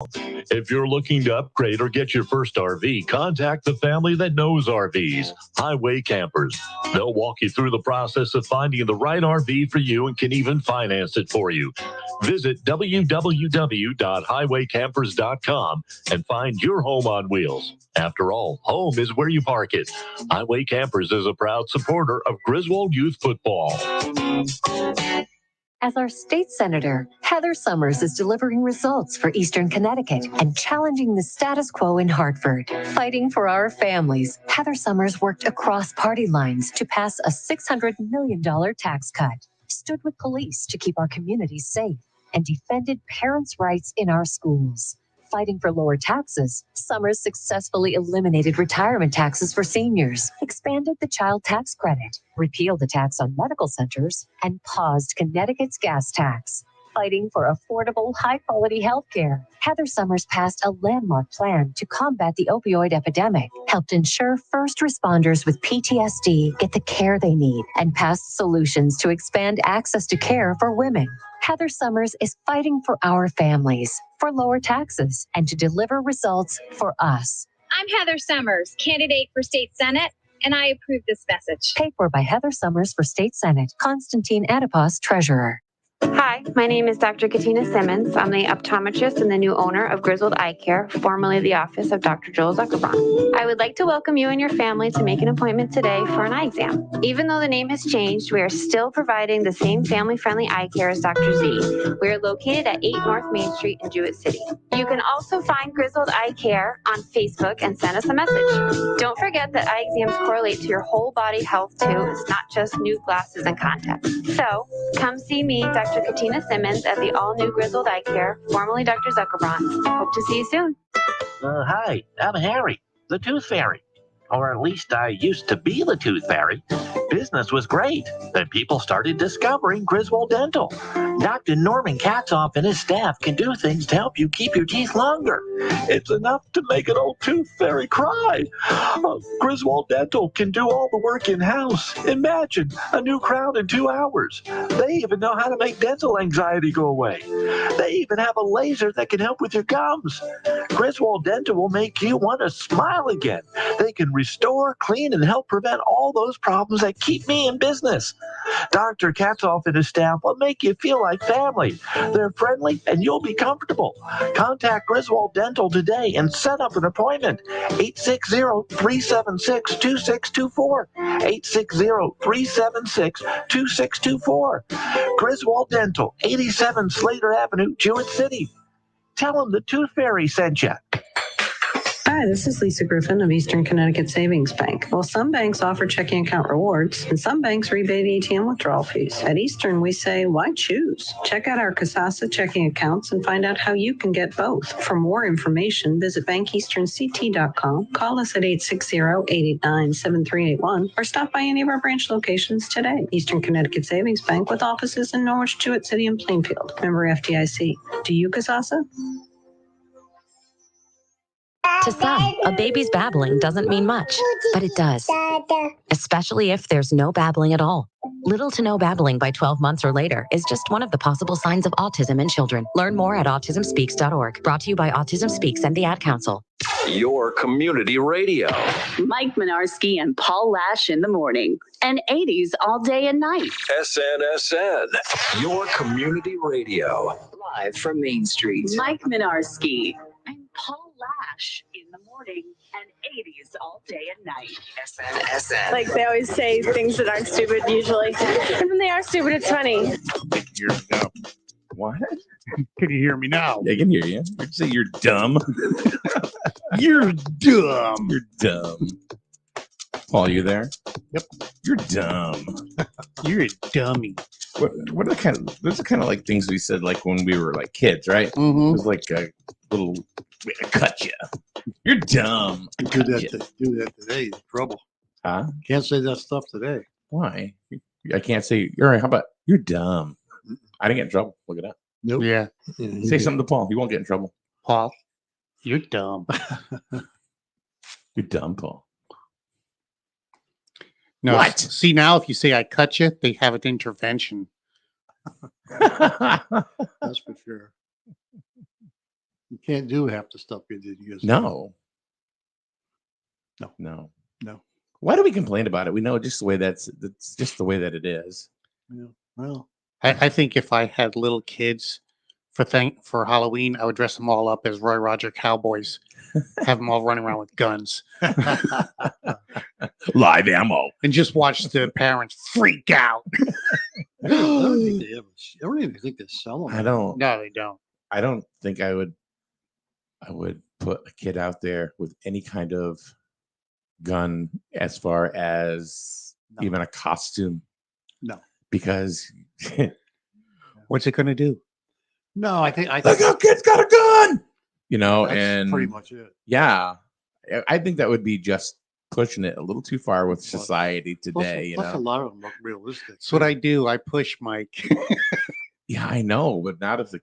If you're looking to upgrade or get your first RV, contact the family that knows RVs, Highway Campers. They'll walk you through the process of finding the right RV for you and can even finance it for you. Visit www.highwaycampers.com and find your home on wheels. After all, home is where you park it. Highway Campers is a proud supporter of Griswold Youth Football. As our state senator, Heather Summers is delivering results for Eastern Connecticut and challenging the status quo in Hartford. Fighting for our families, Heather Summers worked across party lines to pass a $600 million tax cut, stood with police to keep our communities safe, and defended parents' rights in our schools. Fighting for lower taxes, Summers successfully eliminated retirement taxes for seniors, expanded the child tax credit, repealed the tax on medical centers, and paused Connecticut's gas tax. Fighting for affordable, high-quality health care, Heather Summers passed a landmark plan to combat the opioid epidemic, helped ensure first responders with PTSD get the care they need, and passed solutions to expand access to care for women. Heather Summers is fighting for our families, for lower taxes, and to deliver results for us. I'm Heather Summers, candidate for state senate, and I approve this message. Paid for by Heather Summers for state senate. Constantine Adipas, treasurer. Hi, my name is Dr. Katina Simmons. I'm the optometrist and the new owner of Griswold Eye Care, formerly the office of Dr. Joel Zuckerbrand. I would like to welcome you and your family to make an appointment today for an eye exam. Even though the name has changed, we are still providing the same family-friendly eye care as Dr. Z. We are located at 8 North Main Street in Jewett City. You can also find Griswold Eye Care on Facebook and send us a message. Don't forget that eye exams correlate to your whole body health too. It's not just new glasses and contacts. So come see me, Dr. Katina Simmons at the all-new Griswold Eye Care, formerly Dr. Zuckerbrand. Hope to see you soon. Hi, I'm Harry, the Tooth Fairy. Or at least I used to be the Tooth Fairy. Business was great. Then people started discovering Griswold Dental. Dr. Norman Katzoff and his staff can do things to help you keep your teeth longer. It's enough to make an old Tooth Fairy cry. Griswold Dental can do all the work in-house. Imagine a new crown in 2 hours. They even know how to make dental anxiety go away. They even have a laser that can help with your gums. Griswold Dental will make you want to smile again. They can restore, clean, and help prevent all those problems that keep me in business. Dr. Katzoff and his staff will make you feel like family. They're friendly, and you'll be comfortable. Contact Griswold Dental today and set up an appointment. 860-376-2624. 860-376-2624. Griswold Dental, 87 Slater Avenue, Jewett City. Tell them the Tooth Fairy sent you. Hi, this is Lisa Griffin of Eastern Connecticut Savings Bank. Well, some banks offer checking account rewards, and some banks rebate ATM withdrawal fees. At Eastern, we say, why choose? Check out our Kasasa checking accounts and find out how you can get both. For more information, visit bankeasternct.com, call us at 860-889-7381, or stop by any of our branch locations today. Eastern Connecticut Savings Bank with offices in Norwich, Jewett City, and Plainfield. Member FDIC. Do you, Kasasa? To some, a baby's babbling doesn't mean much, but it does, especially if there's no babbling at all. Little to no babbling by 12 months or later is just one of the possible signs of autism in children. Learn more at autismspeaks.org. Brought to you by Autism Speaks and the Ad Council. Your community radio. Mike Minarski and Paul Lash in the morning, and 80s all day and night. SNSN, your community radio. Live from Main Street. Mike Minarski and Paul Lash in the morning, and 80s all day and night. SNSN. Like they always say things that aren't stupid usually. And when they are stupid, it's funny. What? Can you hear me now? I can hear you. I'd say you're dumb. You're dumb. You're dumb. Paul, you there? Yep. You're dumb. You're a dummy. What are the kind of, those are kind of like things we said like when we were like kids, right? Mm-hmm. It was like a little, cut you. You're dumb. Do that today. It's trouble. Huh? Can't say that stuff today. Why? I can't say, all right, how about you're dumb? I didn't get in trouble. Look it up. Nope. Yeah. Say something to Paul. He won't get in trouble. Paul, you're dumb. You're dumb, Paul. No, what? See, now if you say I cut you, they have an intervention. That's for sure. You can't do half the stuff you did years ago. No. No. No. No. Why do we complain about it? We know just the way that's just the way that it is. Yeah. Well, I think if I had little kids for Halloween, I would dress them all up as Roy Roger cowboys, have them all running around with guns, Live ammo. and just watch the parents freak out. I don't think they ever. I don't even think they sell them. I don't. No, they don't. I don't think I would put a kid out there with any kind of gun as far as even a costume. No. Because what's it going to do? No, I think look how kid's got a gun. That's and pretty much it. Yeah. I think that would be just pushing it a little too far with society today. Plus a lot of them look realistic. That's what I do. I push Mike. Yeah, I know, but not if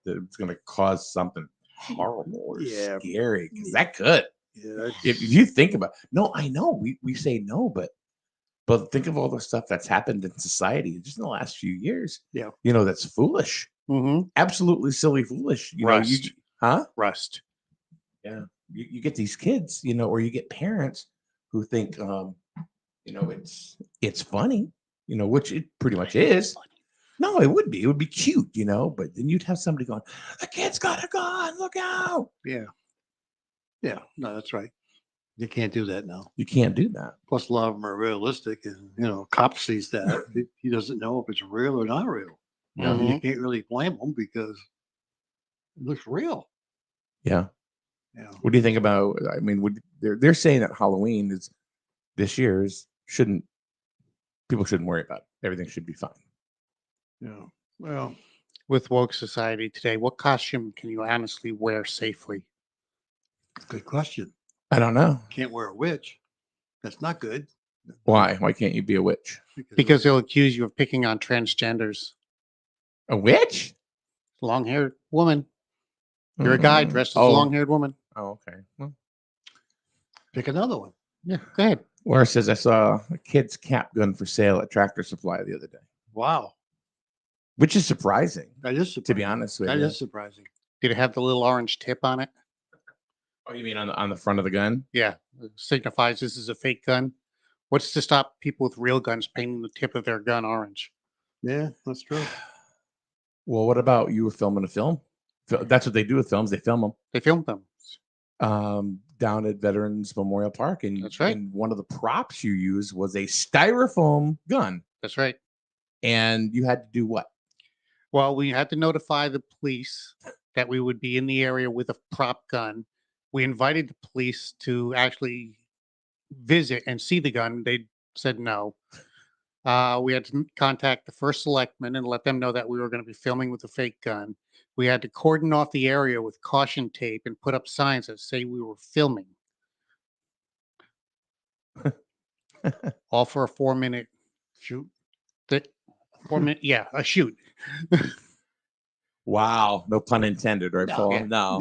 it's going to cause something horrible or scary. Because that could. Yeah, if you think about, no, I know we say no, but think of all the stuff that's happened in society just in the last few years. Yeah, that's foolish. Absolutely silly, foolish. Rust. Rust. Yeah, you get these kids, or you get parents who think, it's funny, which it pretty much is. No, it would be. It would be cute, But then you'd have somebody going, "The kid's got a gun! Look out!" Yeah. Yeah. No, that's right. You can't do that now. You can't do that. Plus, a lot of them are realistic, and cop sees that he doesn't know if it's real or not real. You can't really blame them because it looks real. Yeah. Yeah. What do you think about? I mean, they're saying that Halloween is this year's people shouldn't worry about it. Everything should be fine. Yeah. Well, with woke society today, what costume can you honestly wear safely? Good question. I don't know. Can't wear a witch. That's not good. Why? Why can't you be a witch? Because they'll accuse you of picking on transgenders. A witch? Long-haired woman. You're a guy dressed as a long-haired woman. Oh, okay. Well, pick another one. Yeah, go ahead. Laura says, I saw a kid's cap gun for sale at Tractor Supply the other day. Wow. Which is surprising. That is surprising. To be honest with you. That is surprising. Did it have the little orange tip on it? Oh, you mean on the front of the gun? Yeah. It signifies this is a fake gun. What's to stop people with real guns painting the tip of their gun orange? Yeah, that's true. Well, what about you were filming a film? That's what they do with films. They film them. They film them. Down at Veterans Memorial Park. And that's right. And one of the props you used was a styrofoam gun. That's right. And you had to do what? Well, we had to notify the police that we would be in the area with a prop gun. We invited the police to actually visit and see the gun. They said no. We had to contact the first selectman and let them know that we were going to be filming with a fake gun. We had to cordon off the area with caution tape and put up signs that say we were filming. All for a 4-minute shoot. 4-minute, yeah, a shoot. Wow, no pun intended, right, Paul? Yeah, no.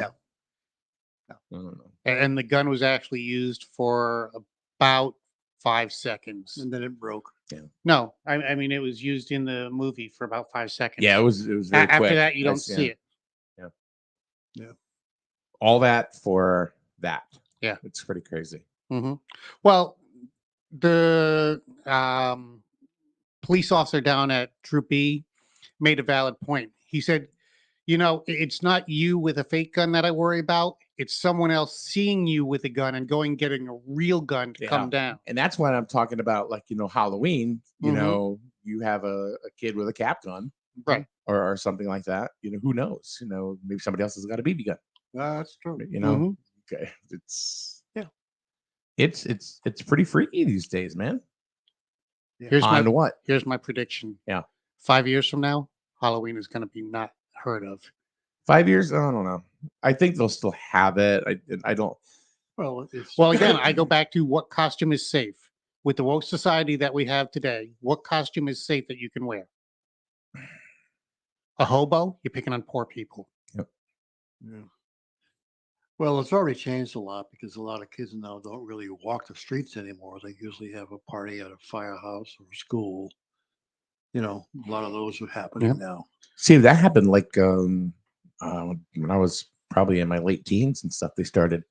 And the gun was actually used for about 5 seconds. And then it broke. Yeah. No, I mean, it was used in the movie for about 5 seconds. Yeah, it was very After quick. that, you don't see it. Yeah. Yeah. All that for that. Yeah. It's pretty crazy. Mm-hmm. Well, the police officer down at Troop B made a valid point. He said, it's not you with a fake gun that I worry about. It's someone else seeing you with a gun and going getting a real gun to come down. And that's what I'm talking about. Like, Halloween, you have a kid with a cap gun. Right. Or something like that. Who knows? Maybe somebody else has got a BB gun. That's true. Okay. It's pretty freaky these days, man. Yeah. Here's my prediction. Yeah. 5 years from now, Halloween is going to be not heard of. 5 years? I don't know. I think they'll still have it. I don't. Well, again, I go back to what costume is safe. With the woke society that we have today, what costume is safe that you can wear? A hobo? You're picking on poor people. Yep. Yeah. Well, it's already changed a lot because a lot of kids now don't really walk the streets anymore. They usually have a party at a firehouse or school. A lot of those are happening now. See, that happened like when I was probably in my late teens and stuff, they started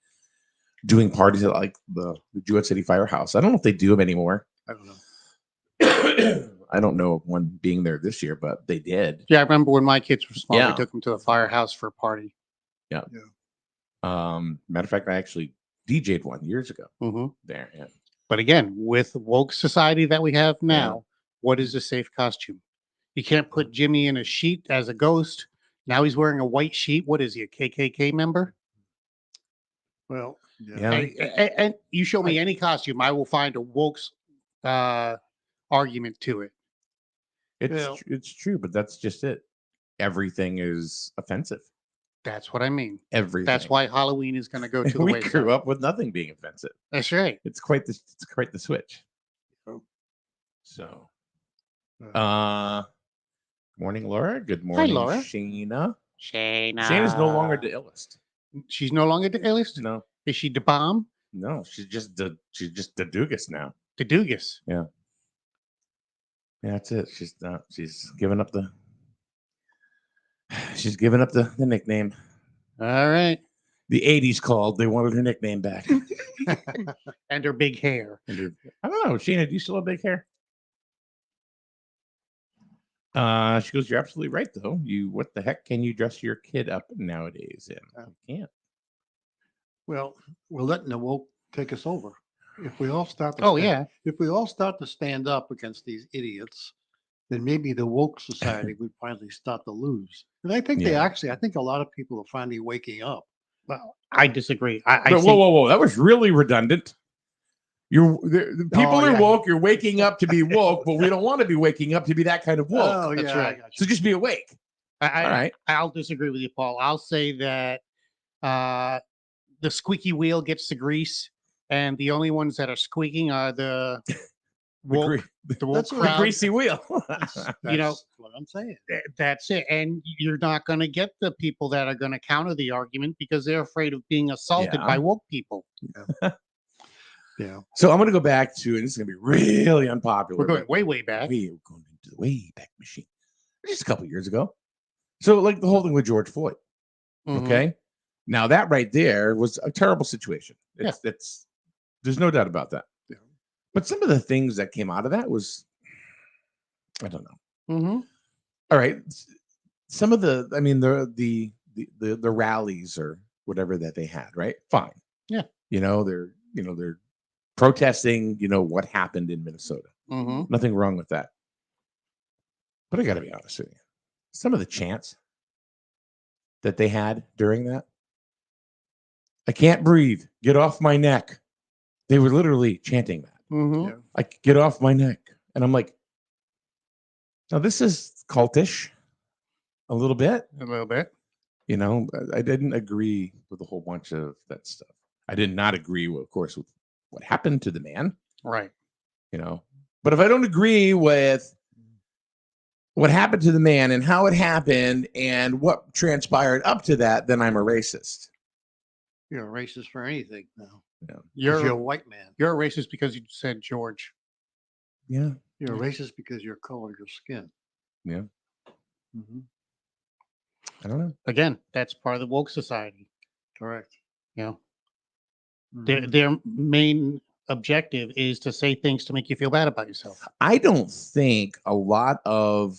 doing parties at like the Jewett City Firehouse. I don't know if they do them anymore. I don't know. I don't know of one being there this year, but they did. Yeah, I remember when my kids were small, Yeah. we took them to the firehouse for a party. Yeah. Matter of fact, I actually DJ'd one years ago Mm-hmm. there. Yeah. But again, with the woke society that we have now, what is a safe costume? You can't put Jimmy in a sheet as a ghost. Now he's wearing a white sheet. What is he, a KKK member? Well, Yeah. And you show me any costume, I will find a woke argument to it. It's true, but that's just it. Everything is offensive. That's what I mean. Everything. That's why Halloween is going to go to the we wayside. grew up with nothing being offensive. That's right. It's quite the switch. So, morning, Laura. Good morning, Laura. Shayna. Shayna. Shayna's no longer the illest. She's no longer the illest? No. Is she the bomb? No, she's just the Dugas now. The Dugas. Yeah. Yeah, that's it. She's given up the nickname. All right. The 80s called. They wanted her nickname back. And her big hair. I don't know, Shayna, do you still have big hair? She goes, you're absolutely right, though. What the heck can you dress your kid up nowadays in? You can't. Well, we're letting the woke take us over. If we all start if we all start to stand up against these idiots, then maybe the woke society would finally start to lose. And I think I think a lot of people are finally waking up. Well, I disagree. Whoa. That was really redundant. The people are woke. You're waking up to be woke, but we don't want to be waking up to be that kind of woke. Oh, That's yeah, right. So just be awake. All right. I'll disagree with you, Paul. I'll say that the squeaky wheel gets the grease, and the only ones that are squeaking are the woke, the woke crowd. Greasy wheel. You know what I'm saying. That's it. And you're not going to get the people that are going to counter the argument because they're afraid of being assaulted by woke people. Yeah. So I'm going to go back to, and this is going to be really unpopular. We're going way back. We're going into the way back machine. Just a couple years ago. So like the whole thing with George Floyd. Mhm. Okay. Now that right there was a terrible situation. There's no doubt about that. Yeah. But some of the things that came out of that was, I don't know. Mm-hmm. All right. Some of the rallies or whatever that they had, right? Fine. Yeah. They're protesting, what happened in Minnesota. Mm-hmm. Nothing wrong with that. But I got to be honest with you. Some of the chants that they had during that, I can't breathe. Get off my neck. They were literally chanting that. Mm-hmm. Yeah. Like, get off my neck. And I'm like, now this is cultish a little bit. A little bit. I didn't agree with a whole bunch of that stuff. I did not agree, of course, with what happened to the man. Right. But if I don't agree with what happened to the man and how it happened and what transpired up to that, then I'm a racist. You're a racist for anything now. Yeah. You're a white man. You're a racist because you said George. Yeah. You're a racist because you're color of your skin. Yeah. Mm-hmm. I don't know. Again, that's part of the woke society. Correct. Mm-hmm. Their main objective is to say things to make you feel bad about yourself. I don't think a lot of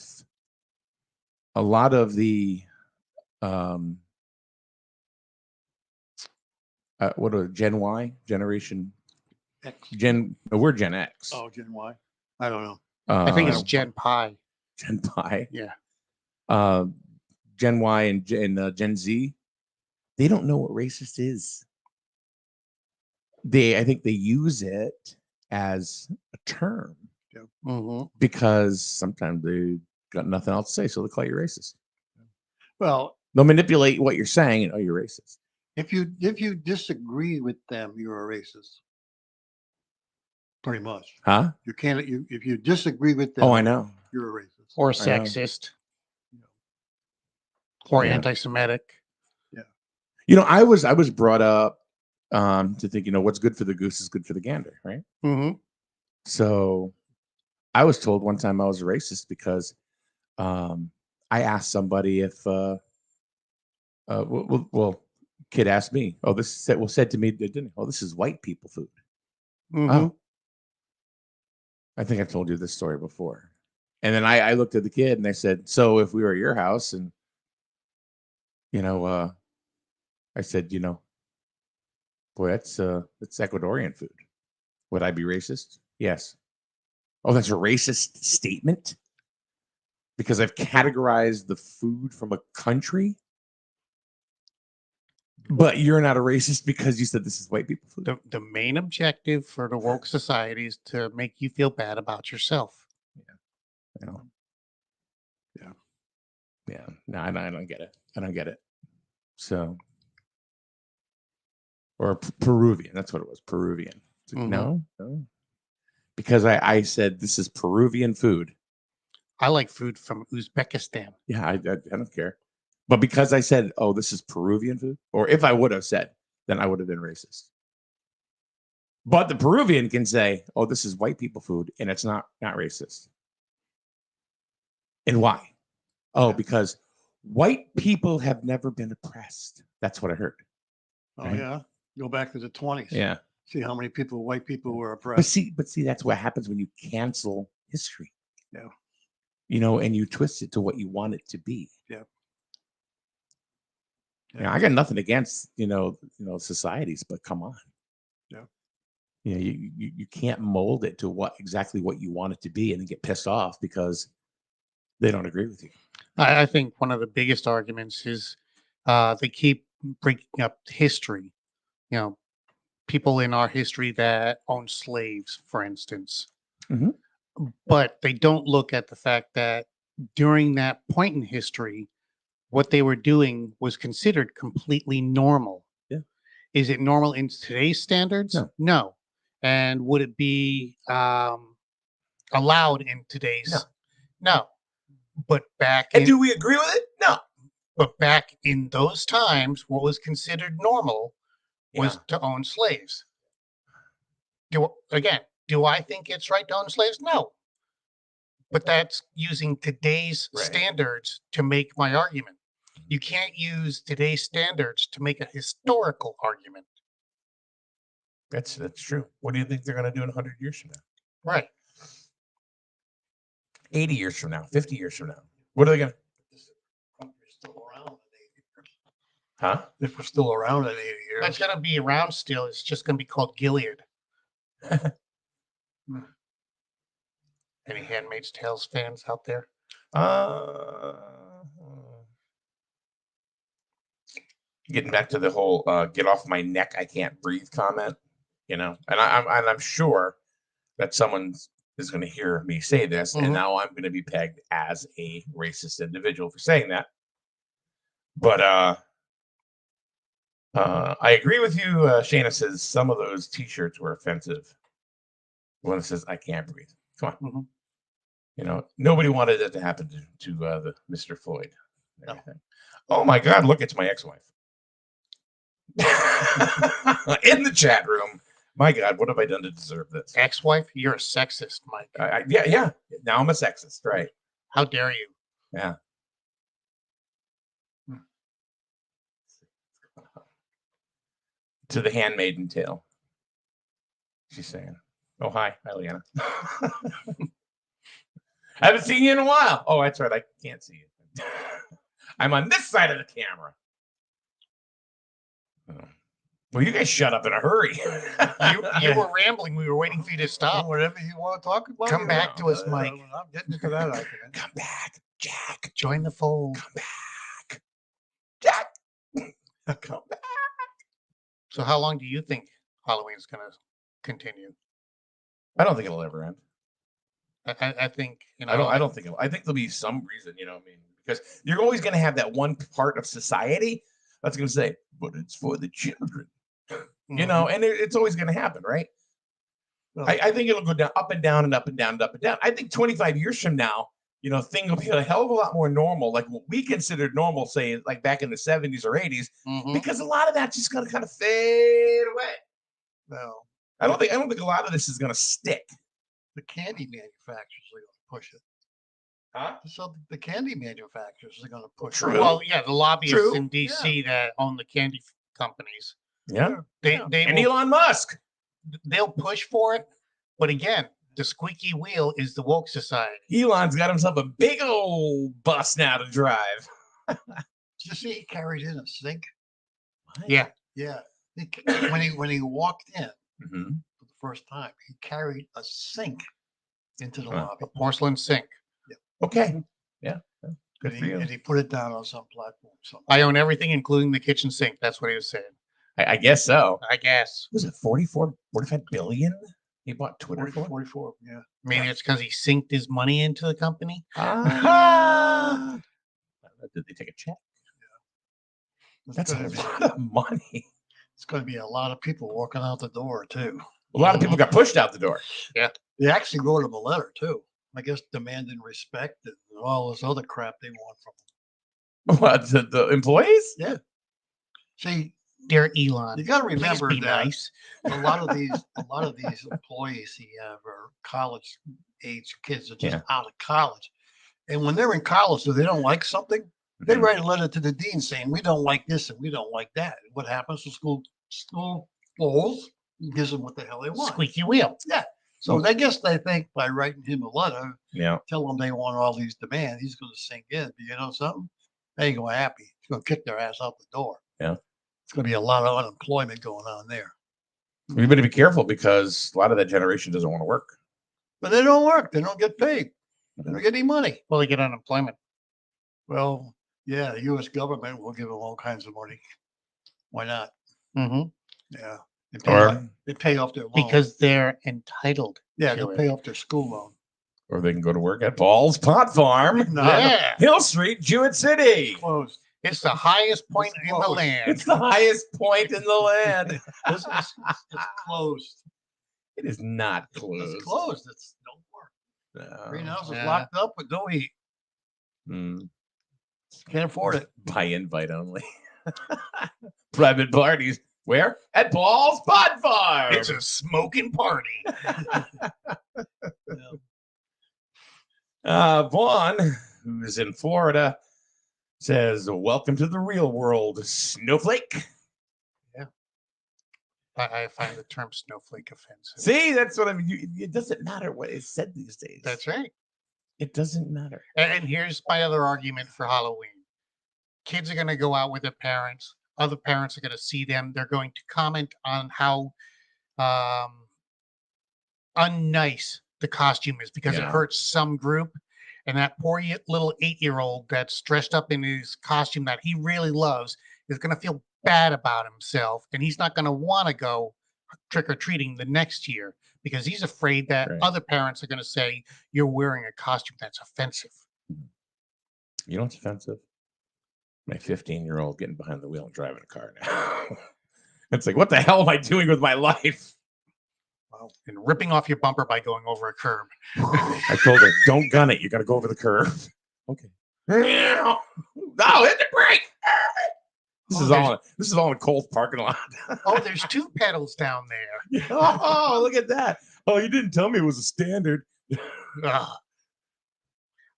the what are Gen Y, Generation X. We're Gen X. Oh, Gen Y. I don't know. I think it's Gen Pi. Gen Pi. Yeah. Gen Y and Gen Z. They don't know what racist is. I think they use it as a term Mm-hmm. because sometimes they got nothing else to say, so they call you racist. Well, They'll manipulate what you're saying and you're racist. if you disagree with them, you're a racist. Pretty much. Huh? You can't. If you disagree with them, Oh, I know. you're a racist. Or I know. sexist. Or Yeah. anti-Semitic. I was brought up to think, what's good for the goose is good for the gander, right? Mm-hmm. So I was told one time I was a racist because I asked somebody if kid asked me, "Oh, this said to me, didn't? Oh, this is white people food." Mhm. Oh, I think I've told you this story before. And then I looked at the kid and I said, "So if we were at your house and I said, boy, that's Ecuadorian food. Would I be racist? Yes. Oh, that's a racist statement because I've categorized the food from a country. But you're not a racist because you said this is white people food. The main objective for the woke society is to make you feel bad about yourself. Yeah. No, I don't get it. I don't get it. So, or Peruvian. That's what it was. Peruvian. It's like, no. Because I said this is Peruvian food. I like food from Uzbekistan. Yeah, I don't care. But because I said, oh, this is Peruvian food, or if I would have said, then I would have been racist. But the Peruvian can say, oh, this is white people food, and it's not racist. And why? Oh, because white people have never been oppressed. That's what I heard. Oh, Right? yeah. Go back to the 20s. Yeah. See how many white people were oppressed. But see, that's what happens when you cancel history. Yeah. And you twist it to what you want it to be. Yeah. I got nothing against, societies, but come on. Yeah. You can't mold it to exactly what you want it to be and then get pissed off because they don't agree with you. I think one of the biggest arguments is they keep bringing up history. People in our history that owned slaves, for instance. Mhm. But they don't look at the fact that during that point in history, what they were doing was considered completely normal. Yeah. Is it normal in today's standards? No. And would it be allowed in today's? No. But And do we agree with it? No. But back in those times, what was considered normal was to own slaves. Do I think it's right to own slaves? No. But that's using today's standards to make my argument. You can't use today's standards to make a historical argument. That's true. What do you think they're going to do in 100 years from now? Right. 80 years from now, 50 years from now. What are they going to? Huh? If we're still around in 80 years. That's going to be around still. It's just going to be called Gilead. Any Handmaid's Tales fans out there? Getting back to the whole "get off my neck, I can't breathe" comment, and I'm sure that someone is going to hear me say this, and now I'm going to be pegged as a racist individual for saying that. But I agree with you. Shayna says some of those T-shirts were offensive. The one that says "I can't breathe." Come on. Nobody wanted that to happen to the Mr. Floyd. No. Oh my God! Look, it's my ex-wife in the chat room. My God, what have I done to deserve this? Ex-wife? You're a sexist, Mike. Yeah. Now I'm a sexist, right? How dare you? Yeah. To the Handmaiden Tale. She's saying, "Oh hi, Leanna. I haven't seen you in a while." Oh, that's right. I can't see you. I'm on this side of the camera. Well, you guys shut up in a hurry. you were rambling. We were waiting for you to stop. Whatever you want to talk about. Come back to us, Mike. I'm getting to that argument. Come back, Jack. Join the fold. Come back, Jack. Come back. So how long do you think Halloween is going to continue? I don't think it'll ever end. I think I don't think I think there'll be some reason, because you're always going to have that one part of society that's going to say, "But it's for the children," and it's always going to happen, right? Well, I think it'll go down, up and down, and up and down, and up and down. I think 25 years from now, thing will be a hell of a lot more normal, like what we considered normal, say, like back in the 70s or 80s, because a lot of that's just going to kind of fade away. No, I don't think a lot of this is going to stick. The candy manufacturers are going to push it. Huh? So the candy manufacturers are going to push True. it. Well, yeah, the lobbyists in D.C. that own the candy companies. Yeah. They And will, Elon Musk. they'll push for it, but again, the squeaky wheel is the woke society. Elon's got himself a big old bus now to drive. Did you see he carried in a sink? Yeah. Yeah. When he walked in Mm-hmm. for the first time, he carried a sink into the Huh. lobby. A porcelain sink. Okay. Yeah. And Good for you. he put it down on some platform. I own everything, including the kitchen sink. That's what he was saying. I guess so. I guess. Was it 45 billion? He bought Twitter for? 44, yeah. Maybe it's because he synced his money into the company. Ah. Did they take a check? That's gonna a be- lot of money. It's going to be a lot of people walking out the door, too. A lot of people got pushed out the door. Yeah. They actually wrote him a letter, too. I guess demanding respect and all this other crap they want from him. What, the employees? Yeah. See, Dear Elon, you got to please remember be that nice. a lot of these employees he have are college age kids that are just out of college. And when they're in college, if they don't like something, they Mhm. write a letter to the dean saying, we don't like this and we don't like that. And what happens to school goals gives them what the hell they want. Squeaky wheel. Yeah. So I guess they think by writing him a letter, Yeah. tell them they want all these demands, he's going to sink in. But you know something? They ain't going to happy. He's going to kick their ass out the door. Yeah. It's going to be a lot of unemployment going on there. You better be careful because a lot of that generation doesn't want to work. But they don't work. They don't get paid. They don't get any money. Well, they get unemployment. Well, yeah, the U.S. government will give them all kinds of money. Why not? Mm-hmm. Yeah. Or- They pay off their loan. Because they're entitled. Yeah, to they'll it. pay off their school loan. Or they can go to work at Ball's Pot Farm, No, Yeah. Hill Street, Jewett City. Closed. It's the highest point in the close. land. It's the highest point in the land. It's closed. It is not closed. It's closed. It's don't work. No. Greenhouse is Yeah. locked up, but don't eat. Mm. Can't afford it. By invite only. Private parties. Where? At Ball's Pot Farm. It's a smoking party. Vaughn, who's in Florida, says, "Welcome to the real world, snowflake." I find the term snowflake offensive. See, that's what I mean. It doesn't matter what is said these days. That's right. It doesn't matter. And here's my other argument for Halloween. Kids are going to go out with their parents. Other parents are going to see them. They're going to comment on how unnice the costume is because it Yeah. hurts some group. And that poor little 8-year-old that's dressed up in his costume that he really loves is going to feel bad about himself. And he's not going to want to go trick-or-treating the next year because he's afraid that Right. other parents are going to say, you're wearing a costume that's offensive. You know what's offensive? My 15-year-old getting behind the wheel and driving a car now. It's like, what the hell am I doing with my life? Wow. And ripping off your bumper by going over a curb. I told her, don't gun it. You got to go over the curve. Okay. No, hit the brake. This is all in a Coles parking lot. Oh, there's 2 pedals down there. Oh, look at that. Oh, you didn't tell me it was a standard. Ugh.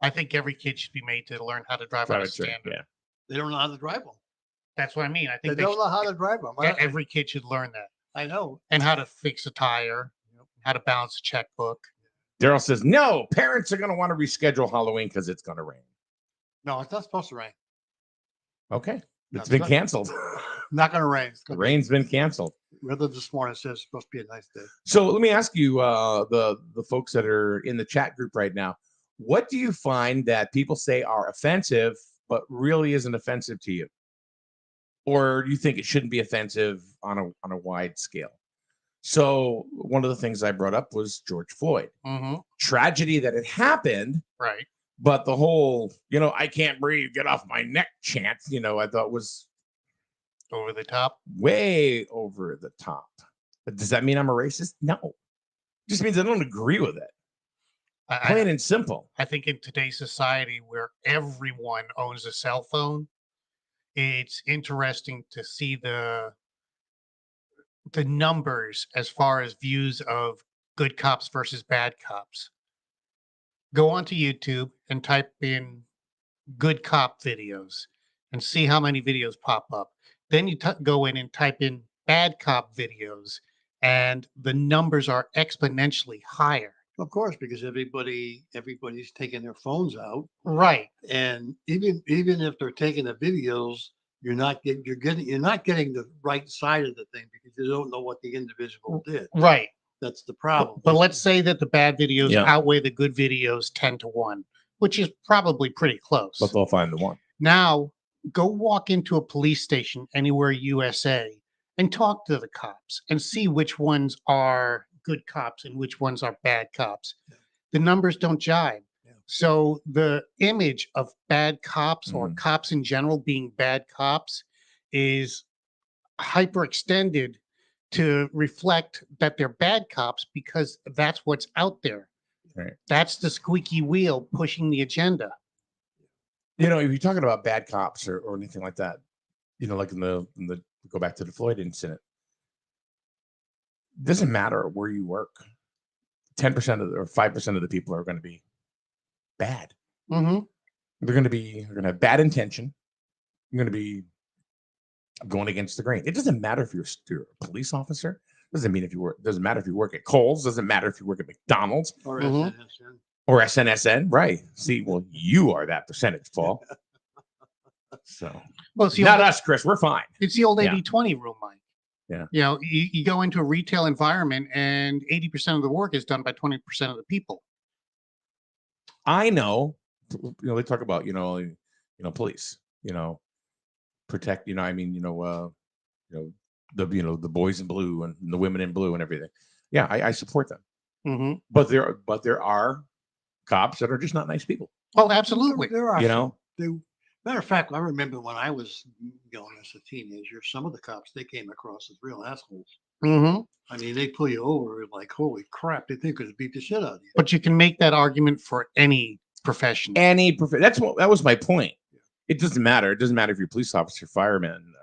I think every kid should be made to learn how to drive on a Private check, standard. yeah. They don't know how to drive them. That's what I mean. I They think don't know how to drive them. every kid should learn that. I know. And how to fix a tire, how to balance a checkbook. Daryl says, no, parents are going to want to reschedule Halloween because it's going to rain. No, it's not supposed to rain. Okay. It's That's been right. canceled. Not going to rain. It's The gonna rain's been canceled. weather this morning says it's supposed to be a nice day. So let me ask you, the folks that are in the chat group right now, what do you find that people say are offensive, but really isn't offensive to you? Or do you think it shouldn't be offensive on a wide scale? So one of the things I brought up was George Floyd. Mm-hmm. Tragedy that it happened, Right. but the whole, I can't breathe, get off my neck chant, I thought was Over the top. way over the top. But does that mean I'm a racist? No. It just means I don't agree with it. Plain and simple. I think in today's society where everyone owns a cell phone, it's interesting to see the numbers as far as views of good cops versus bad cops. Go onto YouTube and type in good cop videos and see how many videos pop up. Then you go in and type in bad cop videos, and the numbers are exponentially higher. Of course, because everybody's taking their phones out, Right. and even if they're taking the videos, you're not getting the right side of the thing because you don't know what the individual did. Right. That's the problem. But let's say that the bad videos Yeah. outweigh the good videos 10-1, which is probably pretty close. But they'll find the one. Now, go walk into a police station anywhere USA and talk to the cops and see which ones are good cops and which ones are bad cops. The numbers don't jive. So the image of bad cops or cops in general being bad cops is hyperextended to reflect that they're bad cops because that's what's out there. Right. That's the squeaky wheel pushing the agenda. You know, if you're talking about bad cops or anything like that, you know, like in the go back to the Floyd incident, it doesn't matter where you work. 10% or 5% of the people are going to be bad. Mm-hmm. They're going to have bad intention. You're going to be going against the grain. It doesn't matter if you're a police officer. Doesn't matter if you work at Kohl's. Doesn't matter if you work at McDonald's Or SNSN. Or SNSN. Right. See, well, you are that percentage, Paul. So, well, it's not us, Chris. We're fine. It's the old Yeah. 80-20 rule, Mike. Yeah. You know, you go into a retail environment and 80% of the work is done by 20% of the people. I know, they talk about, police, protect, the boys in blue and the women in blue and everything. Yeah, I support them. Mm-hmm. But there are cops that are just not nice people. Oh, absolutely. There are. You know? Matter of fact, I remember when I was as a teenager, some of the cops, they came across as real assholes. Mm-hmm. I mean, they pull you over like, holy crap, they think could beat the shit out of you. But you can make that argument for any profession. That was my point. It doesn't matter. It doesn't matter if you're a police officer, fireman,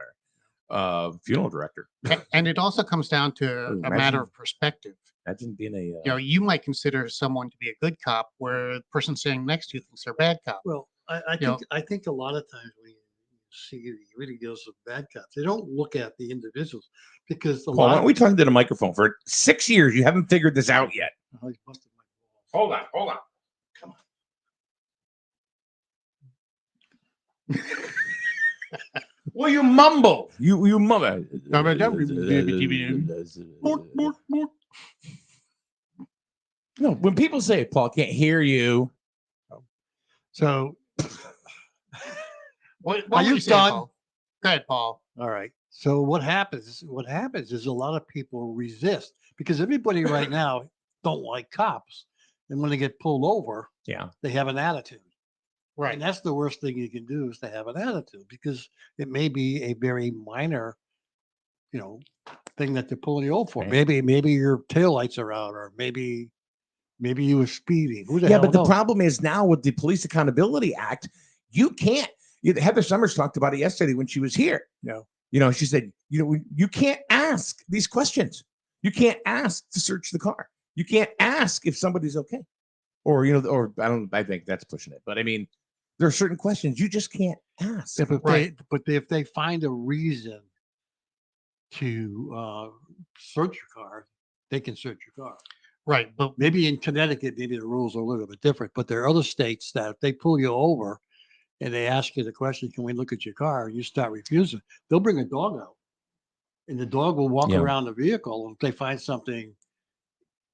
or funeral director. And it also comes down to a matter of perspective. Imagine being you might consider someone to be a good cop where the person sitting next to you thinks they're a bad cop. Well, I think a lot of times when you see the videos of bad cops, they don't look at the individuals because Why aren't we talking to the microphone for 6 years? You haven't figured this out yet. Hold on. Come on. Well, you mumble. You mumble. No, when people say, Paul, can't hear you. So, what are you done? Go ahead, Paul. All right. So what happens is a lot of people resist because everybody right now don't like cops. And when they get pulled over, they have an attitude. Right. And that's the worst thing you can do is to have an attitude because it may be a very minor, thing that they're pulling you over for. Right. Maybe your taillights are out or maybe you were speeding. Who the Yeah, hell but the knows? problem is now with the Police Accountability Act, you can't. Heather Summers talked about it yesterday when she was here. She said, you can't ask these questions. You can't ask to search the car. You can't ask if somebody's okay. Or I think that's pushing it. But I mean, there are certain questions you just can't ask. Yeah, but if they find a reason to search your car, they can search your car. Right. But maybe in Connecticut, maybe the rules are a little bit different, but there are other states that if they pull you over and they ask you the question, can we look at your car? And you start refusing, they'll bring a dog out and the dog will walk around the vehicle. And if they find something,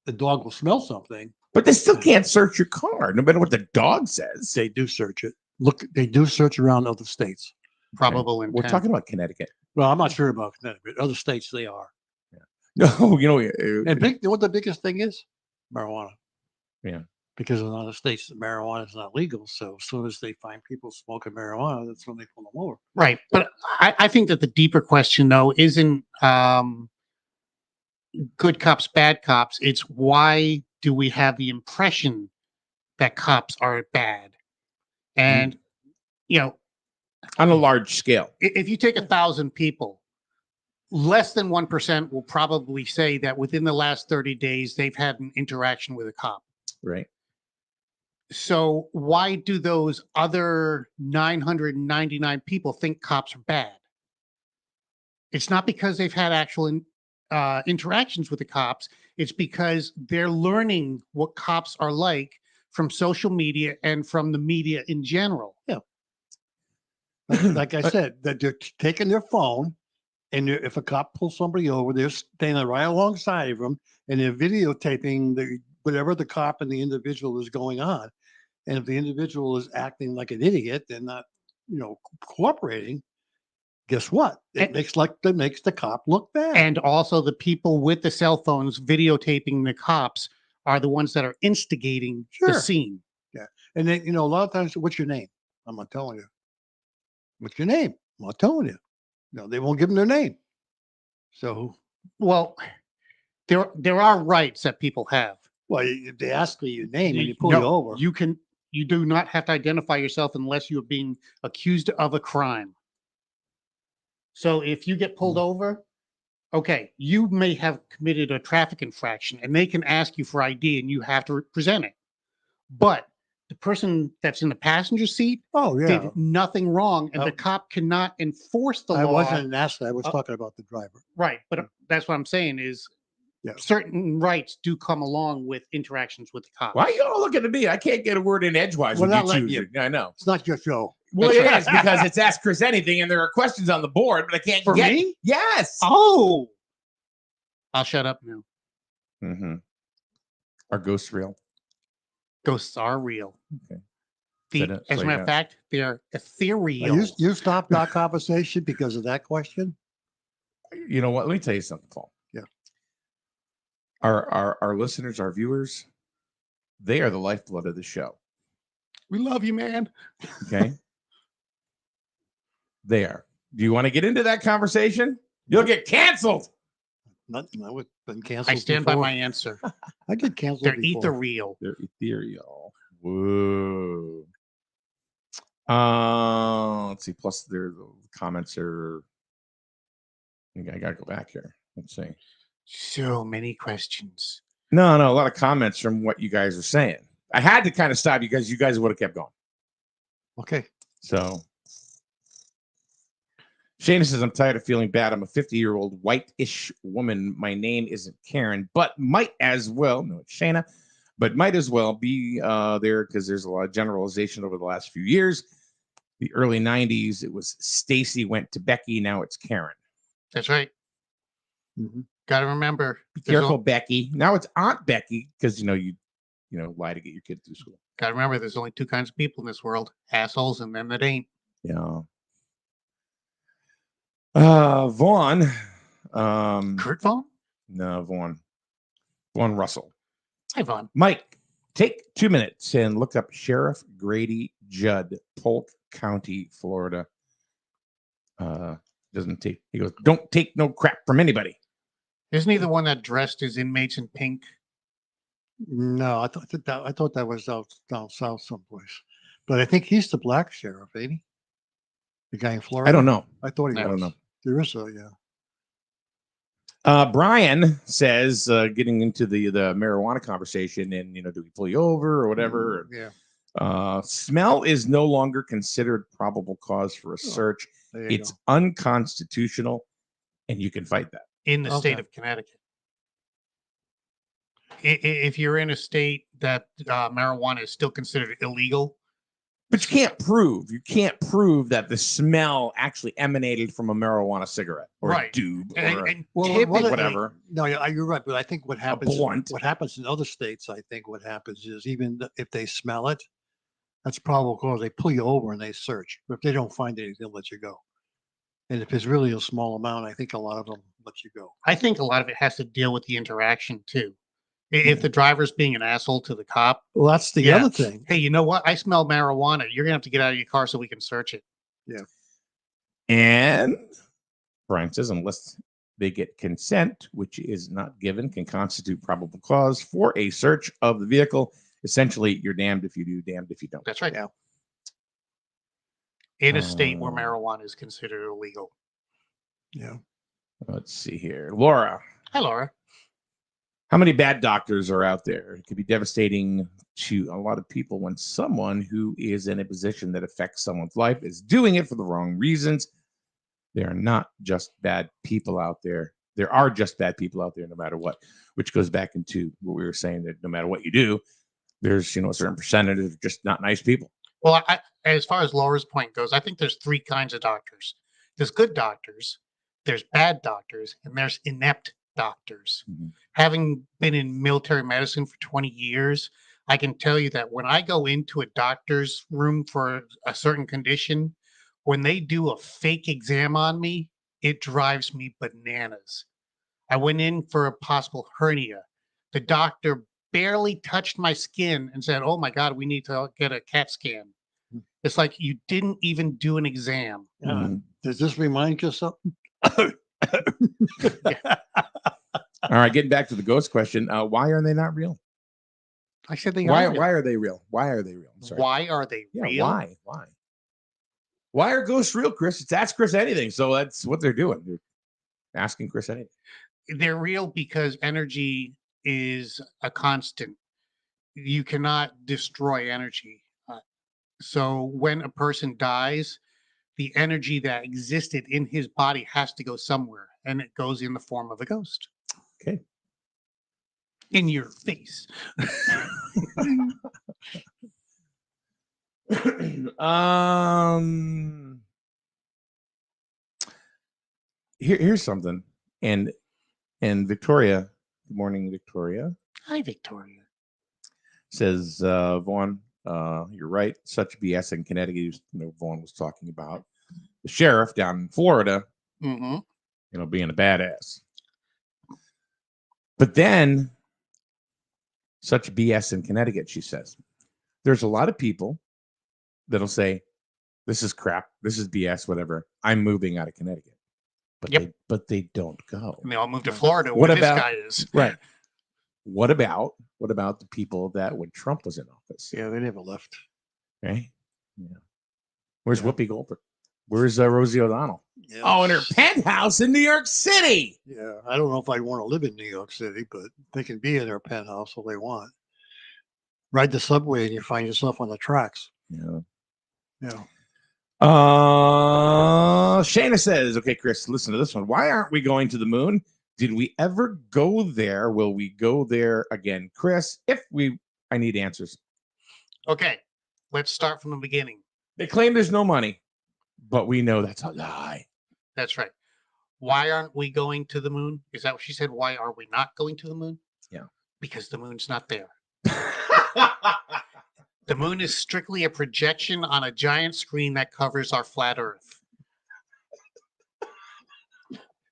the dog will smell something. But they still can't search your car, no matter what the dog says. They do search it. Look, they do search around other states. Probable intent. We're talking about Connecticut. Well, I'm not sure about Connecticut. Other states, they are. No, And what the biggest thing is? Marijuana. Yeah. Because in other states, marijuana is not legal. So as soon as they find people smoking marijuana, that's when they pull them over. Right. But I think that the deeper question, though, isn't good cops, bad cops. It's why do we have the impression that cops are bad? And, on a large scale. If you take 1,000 people, less than 1% will probably say that within the last 30 days, they've had an interaction with a cop. Right. So why do those other 999 people think cops are bad? It's not because they've had actual interactions with the cops. It's because they're learning what cops are like from social media and from the media in general. Yeah. Like I said, that they're taking their phone, and if a cop pulls somebody over, they're standing right alongside of them, and they're videotaping whatever the cop and the individual is going on. And if the individual is acting like an idiot and not, cooperating, guess what? That makes the cop look bad. And also the people with the cell phones videotaping the cops are the ones that are instigating the scene. Yeah. And then, a lot of times, what's your name? I'm not telling you. What's your name? I'm not telling you. No, they won't give them their name. So, well, there are rights that people have. Well, if they ask you your name and you pull you over, you do not have to identify yourself unless you're being accused of a crime. So if you get pulled over, okay, you may have committed a traffic infraction and they can ask you for ID and you have to present it. But the person that's in the passenger seat did nothing wrong, and the cop cannot enforce the law. I wasn't asking. I was talking about the driver. Right, but that's what I'm saying is certain rights do come along with interactions with the cops. Why are you all looking at me? I can't get a word in edgewise. Well, Well, not letting you. I know. It's not your show. Well, it is because it's Ask Chris Anything, and there are questions on the board, but I can't For get me? Yes. Oh, I'll shut up now. Mm-hmm. Are ghosts real? Ghosts are real. Okay. As a matter of fact, they're ethereal. You stopped that conversation because of that question? You know what? Let me tell you something, Paul. Yeah. Our listeners, our viewers, they are the lifeblood of the show. We love you, man. Okay. They are. Do you want to get into that conversation? You'll get canceled. Nothing. I would have been canceled. I stand by my answer. I get canceled. They're before. ethereal. They're ethereal. Whoa. Let's see. Plus, the comments are. I gotta go back here. Let's see. So many questions. No, a lot of comments from what you guys are saying. I had to kind of stop you guys. You guys would have kept going. Okay. So Shana says, I'm tired of feeling bad. I'm a 50-year-old white-ish woman. My name isn't Karen, but might as well, no, it's Shana, but might as well be there because there's a lot of generalization over the last few years. The early 90s, it was Stacy went to Becky. Now it's Karen. That's right. Mm-hmm. Got to remember. Be careful, Becky. Now it's Aunt Becky because, you lie to get your kid through school. Got to remember, there's only two kinds of people in this world, assholes and them that ain't. Yeah. Vaughn. Kurt Vaughn? No, Vaughn. Vaughn Russell. Hi, Vaughn. Mike, take 2 minutes and look up Sheriff Grady Judd, Polk County, Florida. He goes, don't take no crap from anybody. Isn't he the one that dressed his inmates in pink? No, I thought that was down south someplace. But I think he's the black sheriff, ain't he? The guy in Florida? I don't know. I thought he was. I don't know. There is a, Brian says, getting into the marijuana conversation and, do we pull you over or whatever? Yeah. Smell is no longer considered probable cause for a search. It's unconstitutional, and you can fight that. In the state of Connecticut. If you're in a state that marijuana is still considered illegal. But you can't prove that the smell actually emanated from a marijuana cigarette or a doob or whatever. No, you're right. But I think what happens in other states, I think what happens is even if they smell it, that's probable cause. They pull you over and they search. But if they don't find anything, they'll let you go. And if it's really a small amount, I think a lot of them let you go. I think a lot of it has to deal with the interaction too. If the driver's being an asshole to the cop. Well, that's the other thing. Hey, you know what? I smell marijuana. You're going to have to get out of your car so we can search it. Yeah. And Brian says, unless they get consent, which is not given, can constitute probable cause for a search of the vehicle. Essentially, you're damned if you do, damned if you don't. That's right. Yeah. In a state where marijuana is considered illegal. Yeah. Let's see here. Laura. Hi, Laura. How many bad doctors are out there? It could be devastating to a lot of people when someone who is in a position that affects someone's life is doing it for the wrong reasons. There are not just bad people out there. There are just bad people out there no matter what, which goes back into what we were saying, that no matter what you do, there's, a certain percentage of just not nice people. Well, as far as Laura's point goes, I think there's three kinds of doctors. There's good doctors, there's bad doctors, and there's inept doctors. Mm-hmm. Having been in military medicine for 20 years, I can tell you that when I go into a doctor's room for a certain condition, when they do a fake exam on me, it drives me bananas. I went in for a possible hernia. The doctor barely touched my skin and said, "Oh my God, we need to get a CAT scan." It's like you didn't even do an exam. Does this remind you of something? All right, getting back to the ghost question. Why are they not real? I said they Why are real. are they real? Why are they real? I'm sorry. Why are they real? Why? Why are ghosts real, Chris? It's Ask Chris Anything. So that's what they're doing. They're asking Chris anything. They're real because energy is a constant. You cannot destroy energy. So when a person dies, the energy that existed in his body has to go somewhere, and it goes in the form of a ghost. Okay. In your face. Here's something. And Victoria, good morning, Victoria. Hi, Victoria. Says, Vaughn, you're right. Such BS in Connecticut. Vaughn was talking about the sheriff down in Florida, Mm-hmm. being a badass. But then, such BS in Connecticut, she says. There's a lot of people that'll say, this is crap, this is BS, whatever. I'm moving out of Connecticut. But they don't go. And they all moved to Florida What where about- this guy is. Right. What about the people that when Trump was in office? Yeah, they never left. Okay. Yeah. Where's Whoopi Goldberg? Where's Rosie O'Donnell? Yeah. Oh, in her penthouse in New York City. Yeah, I don't know if I'd want to live in New York City, but they can be in their penthouse all they want. Ride the subway and you find yourself on the tracks. Yeah. Yeah. Shayna says, okay, Chris, listen to this one. Why aren't we going to the moon? Did we ever go there? Will we go there again? Chris, I need answers. Okay, let's start from the beginning. They claim there's no money, but we know that's a lie. That's right. Why aren't we going to the moon? Is that what she said? Why are we not going to the moon? Yeah. Because the moon's not there. The moon is strictly a projection on a giant screen that covers our flat Earth.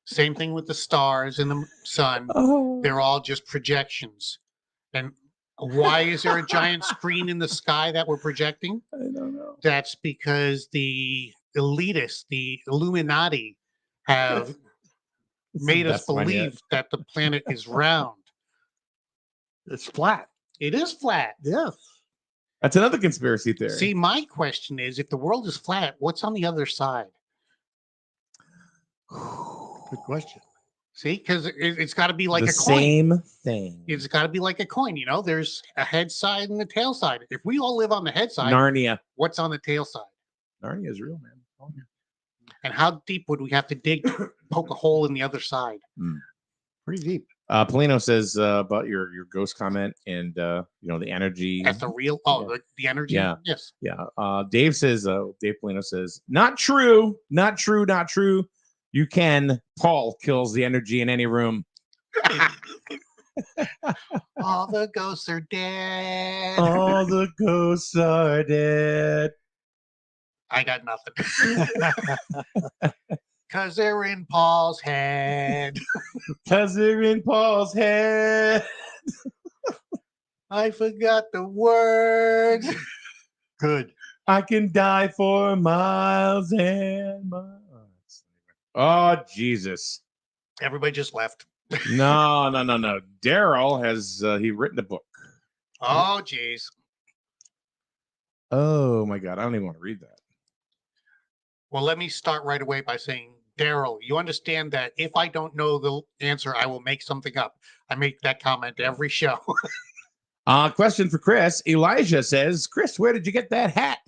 Same thing with the stars and the sun. Oh. They're all just projections. And why is there a giant screen in the sky that we're projecting? I don't know. That's because the elitists, the Illuminati, have made us best one yet. believe that the planet is round. It's flat. It is flat. Yes. That's another conspiracy theory. See, my question is, if the world is flat, what's on the other side? Good question. See, because it's got to be like the a coin. same thing. It's got to be like a coin. There's a head side and a tail side. If we all live on the head side, Narnia. what's on the tail side? Narnia is real, man. Oh, yeah. And how deep would we have to dig to poke a hole in the other side? Pretty deep. Polino says about your ghost comment and the energy. That's the real. The energy. Yeah. Yes. Yeah. Dave says. Dave Polino says, not true. Not true. Not true. You can. Paul kills the energy in any room. All the ghosts are dead. All the ghosts are dead. I got nothing. Because they're in Paul's head. Because they're in Paul's head. I forgot the words. Good. I can die for miles and miles. Oh, Jesus. Everybody just left. No. Daryl has he written a book. Oh, geez. Oh, my God. I don't even want to read that. Well, let me start right away by saying, Daryl, you understand that if I don't know the answer, I will make something up. I make that comment every show. Question for Chris. Elijah says, Chris, where did you get that hat?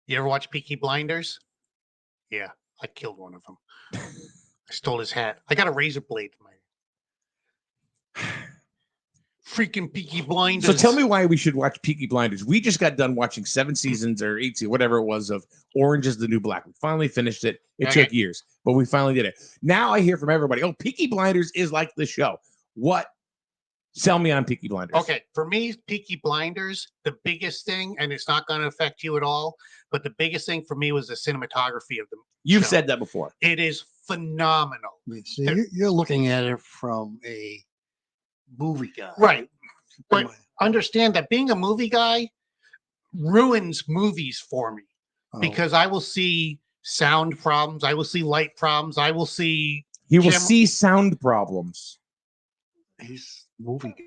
You ever watch Peaky Blinders? Yeah, I killed one of them. I stole his hat. I got a razor blade in my freaking Peaky Blinders. So tell me why we should watch Peaky Blinders. We just got done watching 7 seasons or 8 seasons, whatever it was, of Orange is the New Black. We finally finished it. It Okay. took years, but we finally did it. Now I hear from everybody, oh, Peaky Blinders is like the show. What? Sell me on Peaky Blinders. Okay, for me, Peaky Blinders, the biggest thing, and it's not going to affect you at all, but the biggest thing for me was the cinematography of the You've show. said that before. It is phenomenal. See, you're looking at it from a movie guy. Right. But understand that being a movie guy ruins movies for me because I will see sound problems. I will see light problems. I will see. He will see sound problems. He's movie guy.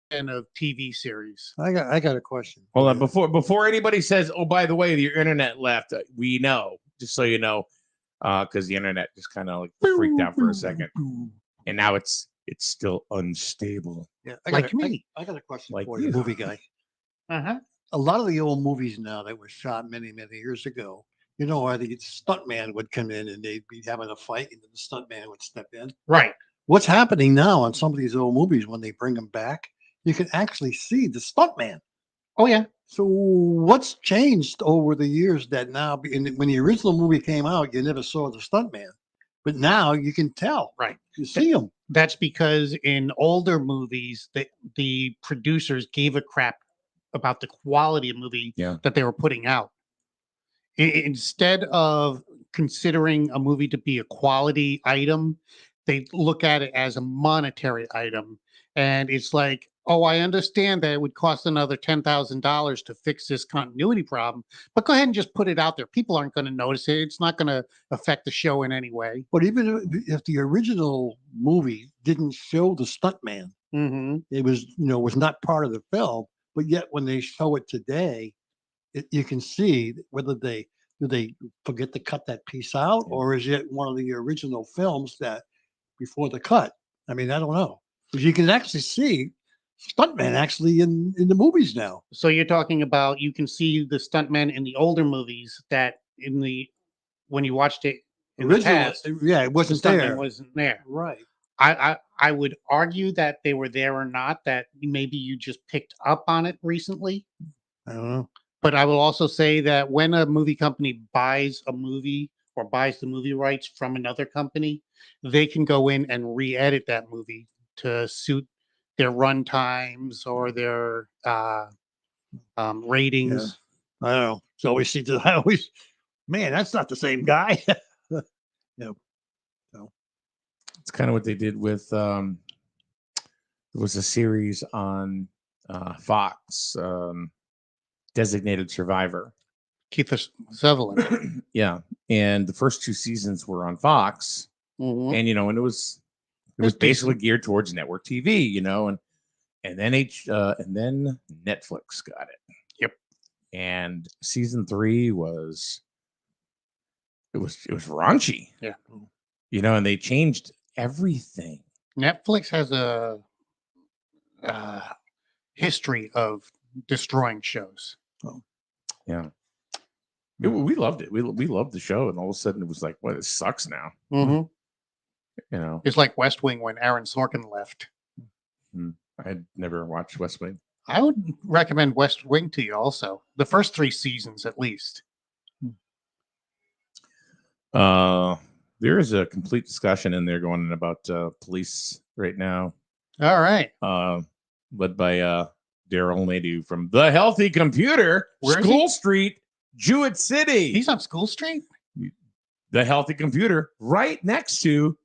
And of TV series. I got a question. Hold on, before anybody says, "Oh, by the way, your internet left," we know, just so you know, because the internet just kind of like freaked out for a second, and now it's still unstable. Yeah, I got a question Like for you. you, movie guy. Uh-huh. A lot of the old movies now that were shot many, many years ago, you know, where the stuntman would come in and they'd be having a fight, and then the stuntman would step in. Right. What's happening now on some of these old movies when they bring them back? You can actually see the stuntman. Oh yeah. So what's changed over the years that now, when the original movie came out, you never saw the stuntman, but now you can tell. Right. You see him. That's because in older movies, the producers gave a crap about the quality of movie that they were putting out. Instead of considering a movie to be a quality item, they look at it as a monetary item. And it's like, oh, I understand that it would cost another $10,000 to fix this continuity problem, but go ahead and just put it out there. People aren't going to notice it. It's not going to affect the show in any way. But even if the original movie didn't show the stuntman, it was, was not part of the film. But yet, when they show it today, you can see whether do they forget to cut that piece out, or is it one of the original films that before the cut? I mean, I don't know, because you can actually see stuntman actually in the movies now. So you're talking about you can see the stuntmen in the older movies that when you watched it in the past, it wasn't the stuntman there. wasn't there. Right. I would argue that they were there or not, that maybe you just picked up on it recently. I don't know. But I will also say that when a movie company buys a movie or buys the movie rights from another company, they can go in and re-edit that movie to suit their run times or their ratings. I don't know. So always see that. Man, that's not the same guy. It's kind of what they did with there was a series on Fox, Designated Survivor. Keith Sutherland. Yeah, and the first 2 seasons were on Fox, and and it was basically geared towards network TV, and then Netflix got it. Yep. And season 3 was raunchy. Yeah. And they changed everything. Netflix has a history of destroying shows. Oh. Yeah. We loved it. We loved the show, and all of a sudden it was like, well, it sucks now. It's like West Wing when Aaron Sorkin left. I had never watched West Wing. I would recommend West Wing to you also. The first 3 seasons at least. There is a complete discussion in there going on about police right now. All right. Led by Daryl Nadeau from The Healthy Computer, Where is School he? Street, Jewett City. He's on School Street? The Healthy Computer, right next to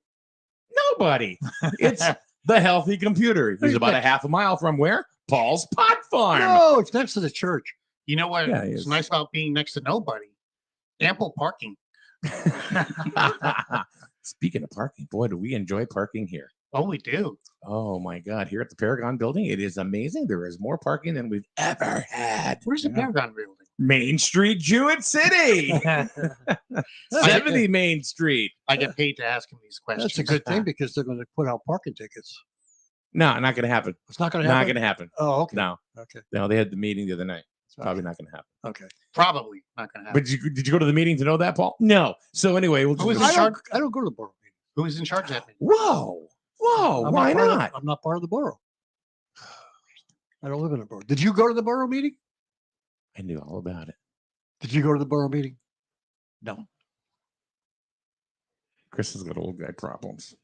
nobody. It's The Healthy Computer. He's about a half a mile from where? Paul's Pot Farm. No, it's next to the church. You know what? Yeah, It's nice about being next to nobody. Ample parking. Speaking of parking, boy, do we enjoy parking here. Oh, we do. Oh my God. Here at the Paragon building, it is amazing. There is more parking than we've ever had. Where's the Paragon building? Main Street, Jewett City. 70 Main Street. I get paid to ask him these questions. That's a good thing because they're going to put out parking tickets. No, not going to happen. It's not going to happen. Not going to happen. Oh, okay. No. Okay. No, they had the meeting the other night. It's probably not going to happen. Okay. Probably not going to happen. But did you go to the meeting to know that, Paul? No. So anyway, we'll Who was just, in charge? I don't go to the borough meeting. Who is in charge of that meeting? Whoa. I'm Why part of not? I'm not part of the borough. I don't live in a borough. Did you go to the borough meeting? I knew all about it. Did you go to the borough meeting? No. Chris has got old guy problems.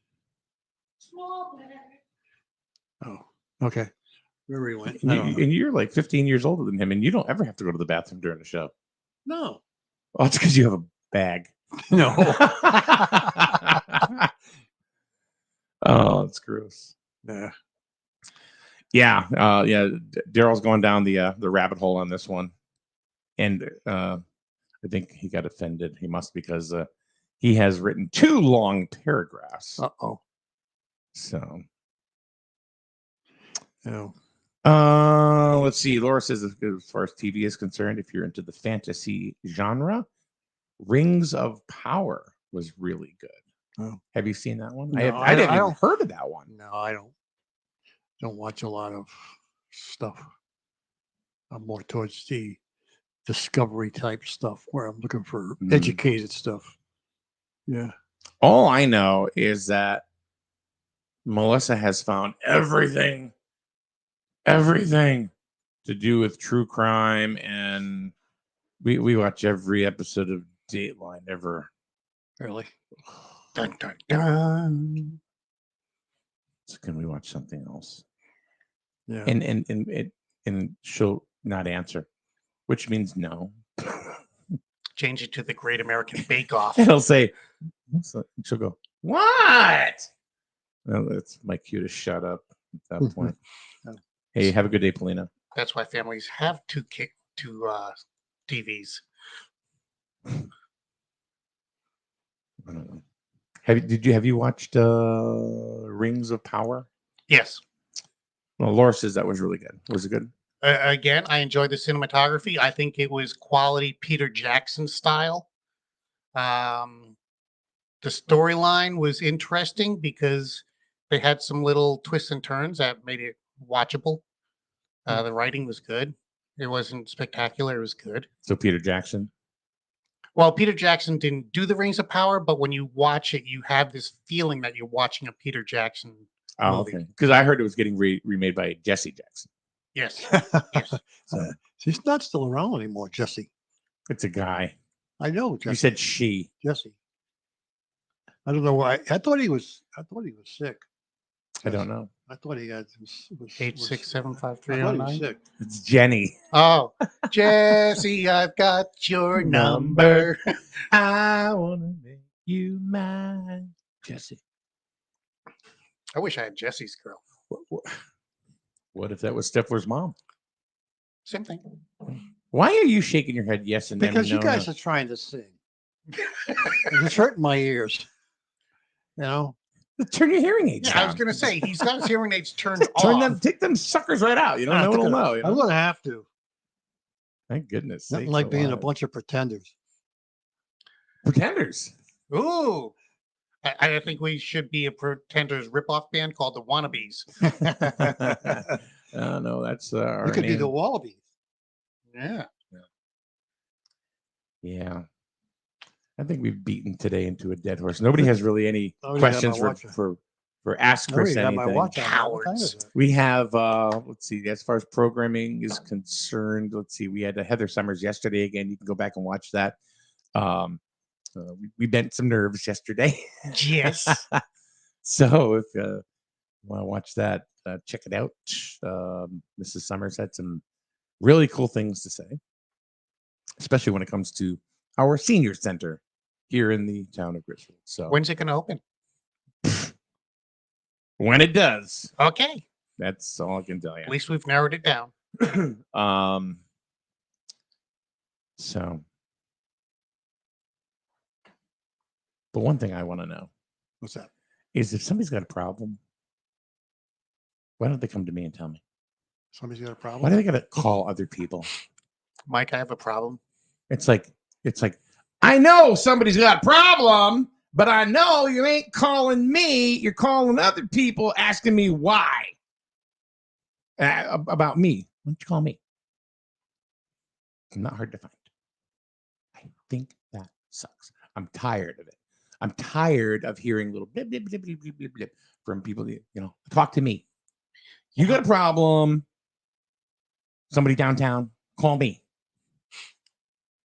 Oh, okay. Where we went? And you're like 15 years older than him, and you don't ever have to go to the bathroom during the show. No. Oh, it's because you have a bag. No. Oh, it's gross. Yeah. Yeah. Daryl's going down the rabbit hole on this one. And I think he got offended. He must, because he has written 2 long paragraphs. Uh-oh. So. No. Let's see. Laura says, as far as TV is concerned, if you're into the fantasy genre, Rings of Power was really good. Oh. Have you seen that one? No, I haven't even heard of that one. No, I don't watch a lot of stuff. I'm more towards the discovery type stuff where I'm looking for educated stuff. Yeah. All I know is that Melissa has found everything to do with true crime, and we watch every episode of Dateline ever. Really? Dun, dun, dun. So can we watch something else? Yeah. And she'll not answer, which means no. Change it to the Great American Bake Off. He'll say, she'll go, what? Well, that's my cue to shut up at that point. Hey, have a good day, Polina. That's why families have two TVs. I don't know. Have you watched Rings of Power? Yes. Well, Laura says that was really good. Was it good? Again, I enjoyed the cinematography. I think it was quality Peter Jackson style. The storyline was interesting because they had some little twists and turns that made it watchable. The writing was good. It wasn't spectacular. It was good. So Peter Jackson? Well, Peter Jackson didn't do the Rings of Power, but when you watch it, you have this feeling that you're watching a Peter Jackson movie. Okay. Because I heard it was getting remade by Jesse Jackson. Yes. Yes. He's not still around anymore, Jesse. It's a guy. I know, Jesse. You said she. Jesse. I don't know why. I thought he was sick. I don't know. I thought he had 8675309. sick. It's Jenny. Oh, Jesse, I've got your number. I want to make you mine. Jesse. I wish I had Jesse's girl. What if that was Stifler's mom? Same thing. Why are you shaking your head yes and then Because no, you guys no? are trying to sing. It's hurting my ears. You know? Turn your hearing aids Yeah, down. I was going to say, he's got his hearing aids turned Turn off. them, take them suckers right out. You don't know what'll know. You know? I'm going to have to. Thank goodness. Nothing sakes like being a alive. bunch of pretenders. Pretenders. Ooh. I think we should be a Pretenders ripoff band called the Wannabes. No, that's our You could be name. the Wallabies. Yeah. Yeah. I think we've beaten today into a dead horse. Nobody has really any I already got questions my watch on. for Ask I Chris already got my anything. watch on. What time is it? We have let's see, as far as programming is concerned, let's see, we had Heather Summers yesterday again. You can go back and watch that. We bent some nerves yesterday. Yes. So if you want to watch that, check it out. Mrs. Summers had some really cool things to say, especially when it comes to our senior center here in the town of Griswold. So When's it going to open? when it does, Okay. that's all I can tell you. At least we've narrowed it down. So, but one thing I want to know What's that? Is if somebody's got a problem, why don't they come to me and tell me? Somebody's got a problem. Why do they got to call other people? Mike, I have a problem. It's like I know somebody's got a problem, but I know you ain't calling me. You're calling other people asking me why about me. Why don't you call me? I'm not hard to find. I think that sucks. I'm tired of it. I'm tired of hearing little blip, blip, blip, blip, blip, blip, blip from people that, talk to me. You got a problem. Somebody downtown, call me.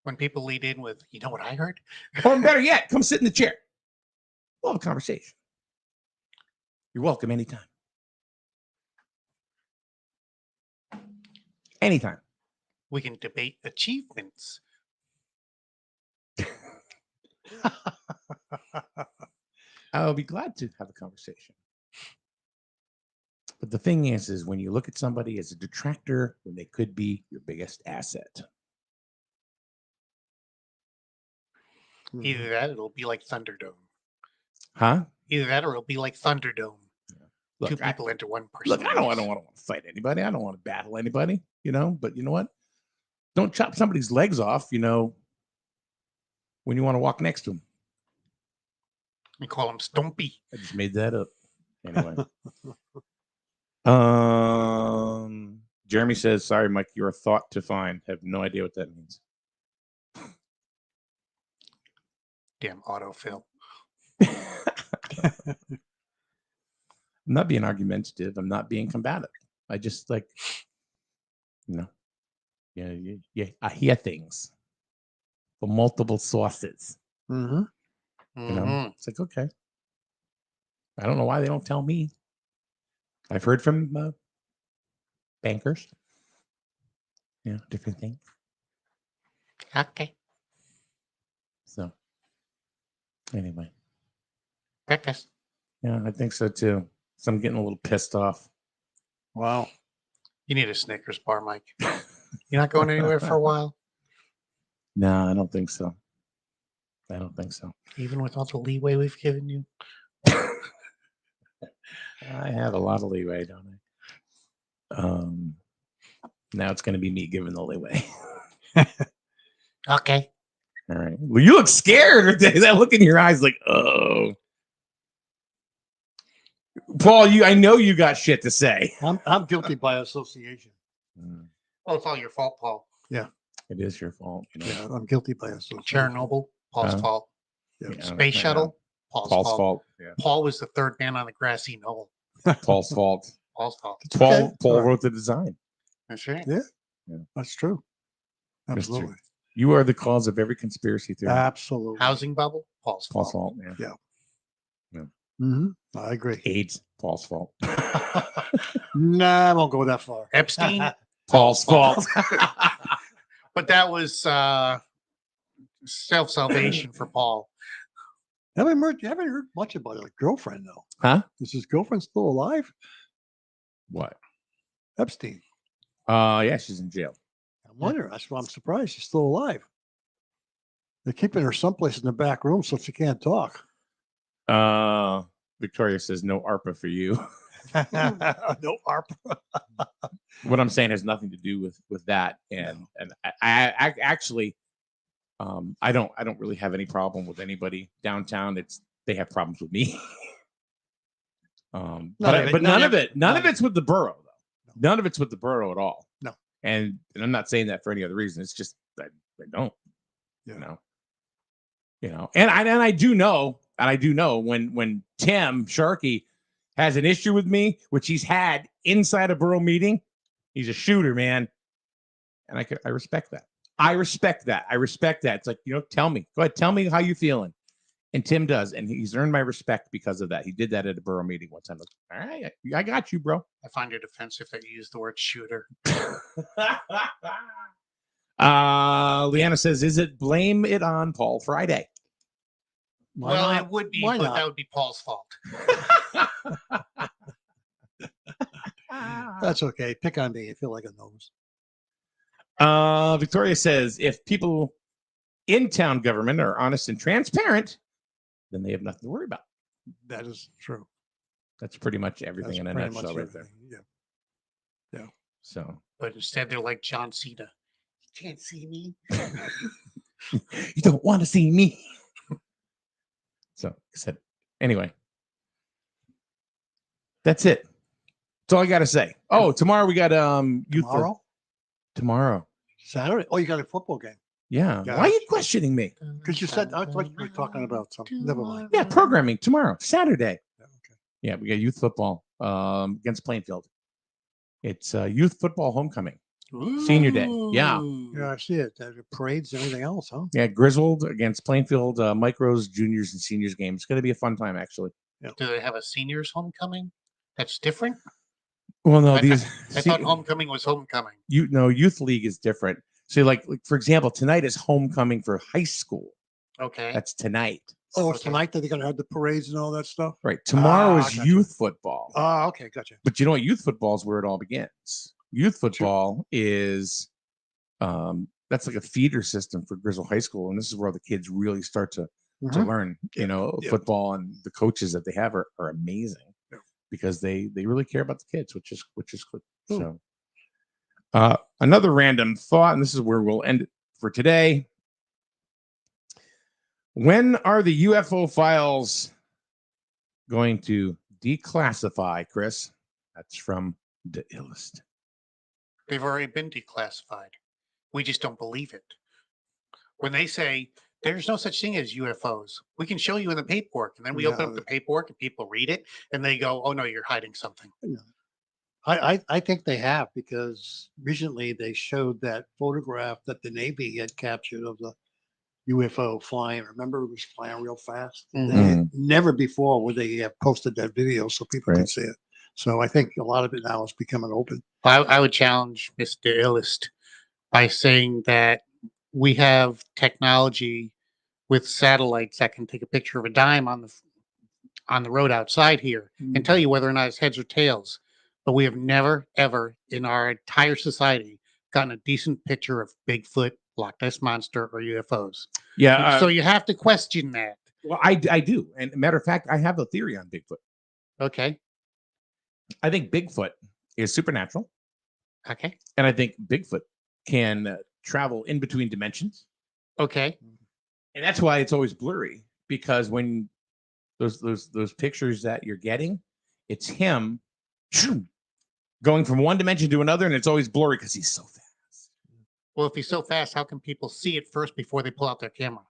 When people lead in with, you know what I heard? Or better yet, come sit in the chair. We'll have a conversation. You're welcome anytime. Anytime. We can debate achievements. I'll be glad to have a conversation. But the thing is when you look at somebody as a detractor, when they could be your biggest asset. Either that, or it'll be like Thunderdome. Huh? Either that, or it'll be like Thunderdome. Look, Two people into one person. Look, I don't want to fight anybody. I don't want to battle anybody, but you know what? Don't chop somebody's legs off, when you want to walk next to them. We call him Stumpy. I just made that up. Anyway. Jeremy says, sorry, Mike, you're a thought to find. Have no idea what that means. Damn autofill. I'm not being argumentative. I'm not being combative. I just I hear things from multiple sources. Mm-hmm. It's like, okay. I don't know why they don't tell me. I've heard from bankers. Different things. Okay. So, anyway. Breakfast. Yeah, I think so too. So I'm getting a little pissed off. Wow. You need a Snickers bar, Mike. You're not going anywhere for a while? No, I don't think so. Even with all the leeway we've given you? I have a lot of leeway, don't I? Now it's going to be me giving the leeway. Okay. All right. Well, you look scared. That look in your eyes like, oh. Paul, I know you got shit to say. I'm guilty by association. Oh, it's all your fault, Paul. Yeah. It is your fault. Yeah, I'm guilty by association. Chernobyl, Paul's fault. Yeah. Space shuttle, Paul's fault. Yeah. Paul was the third man on the grassy knoll. Paul's fault. Paul's fault. Paul wrote the design. That's right. Yeah. Yeah. That's true. Absolutely. True. You are the cause of every conspiracy theory. Absolutely. Housing bubble, Paul's fault. Yeah. Mm-hmm. I agree. AIDS, Paul's fault. Nah, I won't go that far. Epstein, Paul's fault. But that was self-salvation for Paul. You haven't heard much about his girlfriend, though. Huh? Is his girlfriend still alive? What? Epstein. Yeah, she's in jail. I'm wondering. That's why I'm surprised she's still alive. They're keeping her someplace in the back room so she can't talk. Victoria says no ARPA for you. No ARPA. What I'm saying has nothing to do with that, and I actually, I don't really have any problem with anybody downtown. They have problems with me. But none of it's with the borough though. None of it's with the borough at all. No. And I'm not saying that for any other reason. It's just I don't. Yeah. And I do know when Tim Sharkey has an issue with me, which he's had inside a borough meeting, he's a shooter, man. And I respect that. I respect that. It's like, tell me. Go ahead, tell me how you feeling. And Tim does, and he's earned my respect because of that. He did that at a borough meeting one time. All right, I got you, bro. I find it offensive that you use the word shooter. Leanna says, "Is it blame it on Paul Friday?" It would be, but that would be Paul's fault. That's okay. Pick on me. I feel like a nose. Victoria says, if people in town government are honest and transparent, then they have nothing to worry about. That is true. That's pretty much everything That's in a pretty nutshell much right there. everything. Yeah. So But instead, they're like John Cena. You can't see me. you don't want to see me. So I said, anyway, that's it. That's all I got to say. Oh, tomorrow we got youth tomorrow. Saturday. Oh, you got a football game. Yeah. Yeah. Why are you questioning me? Because you said I thought you were talking about something. Never mind. Yeah, programming tomorrow, Saturday. Yeah, we got youth football against Plainfield. It's youth football homecoming, senior day. Yeah. Yeah, I see it. The parades and everything else, huh? Yeah, Griswold against Plainfield, micros, juniors, and seniors game. It's going to be a fun time, actually. Do they have a seniors homecoming? That's different. Well, no, I these thought homecoming was homecoming. youth league is different. So, like for example, tonight is homecoming for high school. Okay. That's tonight. Oh, it's tonight that they're going to have the parades and all that stuff? Right. Tomorrow is gotcha. youth football. Oh, okay. Gotcha. But you know what? Youth football is where it all begins. Youth football is that's like a feeder system for Griswold High School, and this is where the kids really start to learn. You know, football, and the coaches that they have are amazing because they really care about the kids, which is good. So, another random thought, and this is where we'll end it for today. When are the UFO files going to declassify, Chris? That's from the Illust. They've already been declassified. We just don't believe it. When they say there's no such thing as UFOs, we can show you in the paperwork, and then we open up the paperwork and people read it, and they go, "Oh no, you're hiding something." I think they have, because recently they showed that photograph that the Navy had captured of the UFO flying. Remember, it was flying real fast. Never before would they have posted that video so people could see it. So I think a lot of it now is becoming open. I would challenge Mr. Illust by saying that we have technology with satellites that can take a picture of a dime on the road outside here and tell you whether or not it's heads or tails. But we have never, ever in our entire society gotten a decent picture of Bigfoot, Loch Ness Monster, or UFOs. Yeah. So you have to question that. Well, I do. And matter of fact, I have a theory on Bigfoot. Okay. I think Bigfoot is supernatural. Okay. And I think Bigfoot can travel in between dimensions. Okay. And that's why it's always blurry, because when those pictures that you're getting, it's him going from one dimension to another, and it's always blurry because he's so fast. Well, if he's so fast, how can people see it first before they pull out their camera?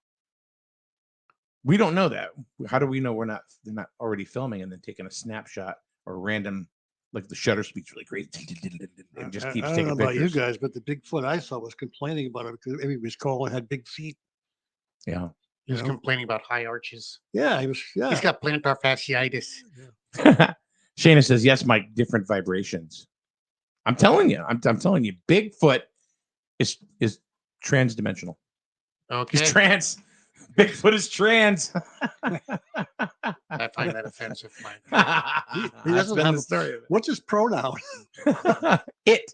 We don't know that. How do we know they're not already filming and then taking a snapshot or random, like the shutter speed's really crazy and just keeps I don't taking know about pictures. you guys, but the Bigfoot I saw was complaining about it because he was calling had big feet. Yeah. He was complaining about high arches. Yeah, he was. Yeah. He's got plantar fasciitis. Shana says, yes, Mike, different vibrations. I'm telling you, I'm telling you, Bigfoot is trans-dimensional. Okay. He's trans. Bigfoot is trans. I find that offensive, Mike. He doesn't have the story of it. What's his pronoun? It.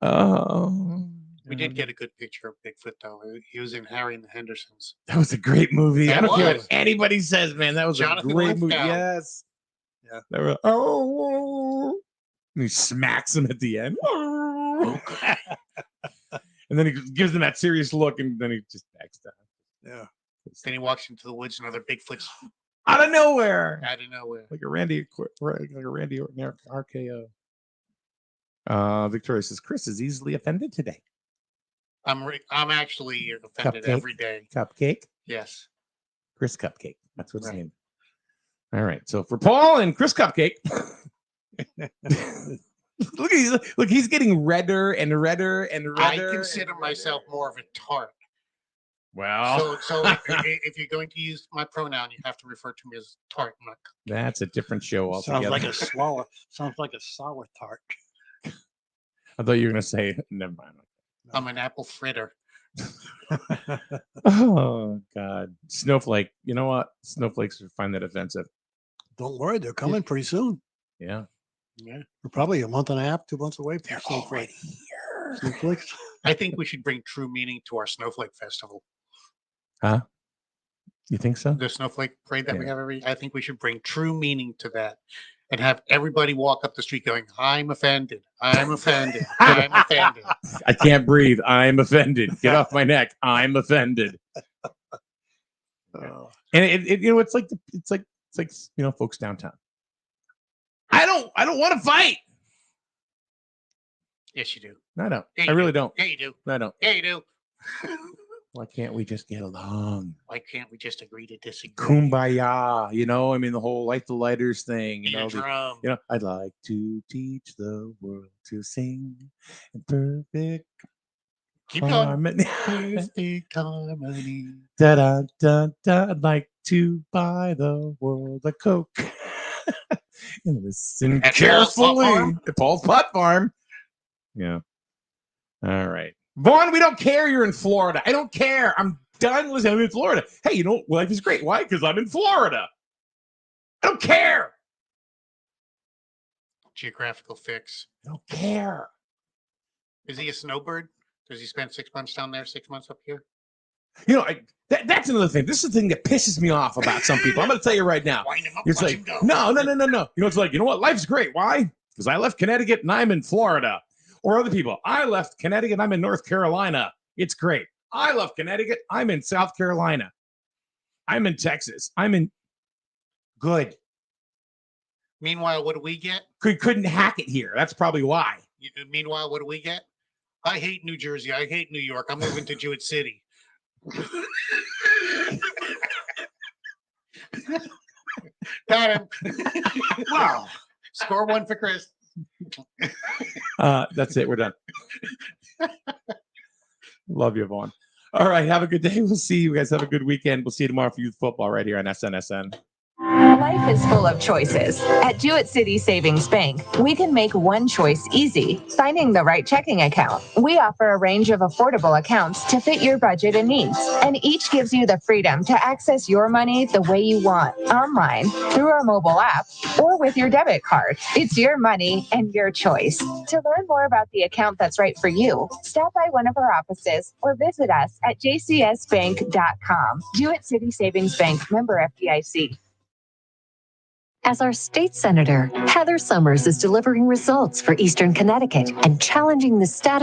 Oh. We did get a good picture of Bigfoot, though. He was in Harry and the Hendersons. That was a great movie. I That don't care was. what anybody says, man. That was Jonathan a great movie. Lithgow. Yes. Yeah. They were, oh. And he smacks him at the end. And then he gives them that serious look, and then he just backs down. Yeah. Then he walks into the woods, and other Bigfoots Out of nowhere. out of nowhere. Like a Randy RKO. Victoria says, Chris is easily offended today. I'm actually offended Cupcake? every day. Cupcake? Yes. Chris Cupcake. That's what's Right. named. All right. So for Paul and Chris Cupcake, look, he's getting redder and redder and redder. I consider myself more of a tart. Well, So if you're going to use my pronoun, you have to refer to me as tart. Not that's a different show altogether. Sounds like a sour tart. I thought you were going to say, never mind. I'm an apple fritter. Oh, God. Snowflake. You know what? Snowflakes find that offensive. Don't worry, they're coming pretty soon. Yeah. Yeah. We're probably a month and a half, 2 months away from They're Snowflake. already here. Snowflakes. I think we should bring true meaning to our Snowflake Festival. Huh? You think so? The snowflake parade that we have I think we should bring true meaning to that and have everybody walk up the street going, I'm offended. I'm offended. I'm offended. I can't breathe. I'm offended. Get off my neck. I'm offended. And it's like folks downtown. I don't want to fight. Yes, you do. No, I don't. Yeah, I really don't. Yeah, you do. No, I don't. Yeah, you do. Why can't we just get along? Why can't we just agree to disagree? Kumbaya, I mean, the whole light the lighters thing, drum. I'd like to teach the world to sing in perfect harmony. Perfect harmony. Da da da da. I'd like to buy the world a Coke and listen At carefully. At Paul's Pot Farm. Yeah. All right. Vaughn, we don't care you're in Florida. I don't care. I'm done listening. I'm in Florida. Hey, life is great. Why? Because I'm in Florida. I don't care. Geographical fix. I don't care. Is he a snowbird? Does he spend 6 months down there, 6 months up here? That's another thing. This is the thing that pisses me off about some people. I'm going to tell you right now. Wind him up, It's watch like, him go. no. It's like, you know what? Life's great. Why? Because I left Connecticut and I'm in Florida. Or other people, I left Connecticut, I'm in North Carolina. It's great. I left Connecticut, I'm in South Carolina. I'm in Texas. I'm in good. Meanwhile, what do we get? Couldn't hack it here. That's probably why. Meanwhile, what do we get? I hate New Jersey. I hate New York. I'm moving to Jewett City. Got him. Wow. Score one for Chris. That's it. We're done. Love you, Vaughn. All right. Have a good day. We'll see you guys. Have a good weekend. We'll see you tomorrow for youth football right here on SNSN. Life is full of choices. At Jewett City Savings Bank, we can make one choice easy, finding the right checking account. We offer a range of affordable accounts to fit your budget and needs, and each gives you the freedom to access your money the way you want, online, through our mobile app, or with your debit card. It's your money and your choice. To learn more about the account that's right for you, stop by one of our offices or visit us at jcsbank.com. Jewett City Savings Bank, member FDIC. As our state senator, Heather Summers is delivering results for Eastern Connecticut and challenging the status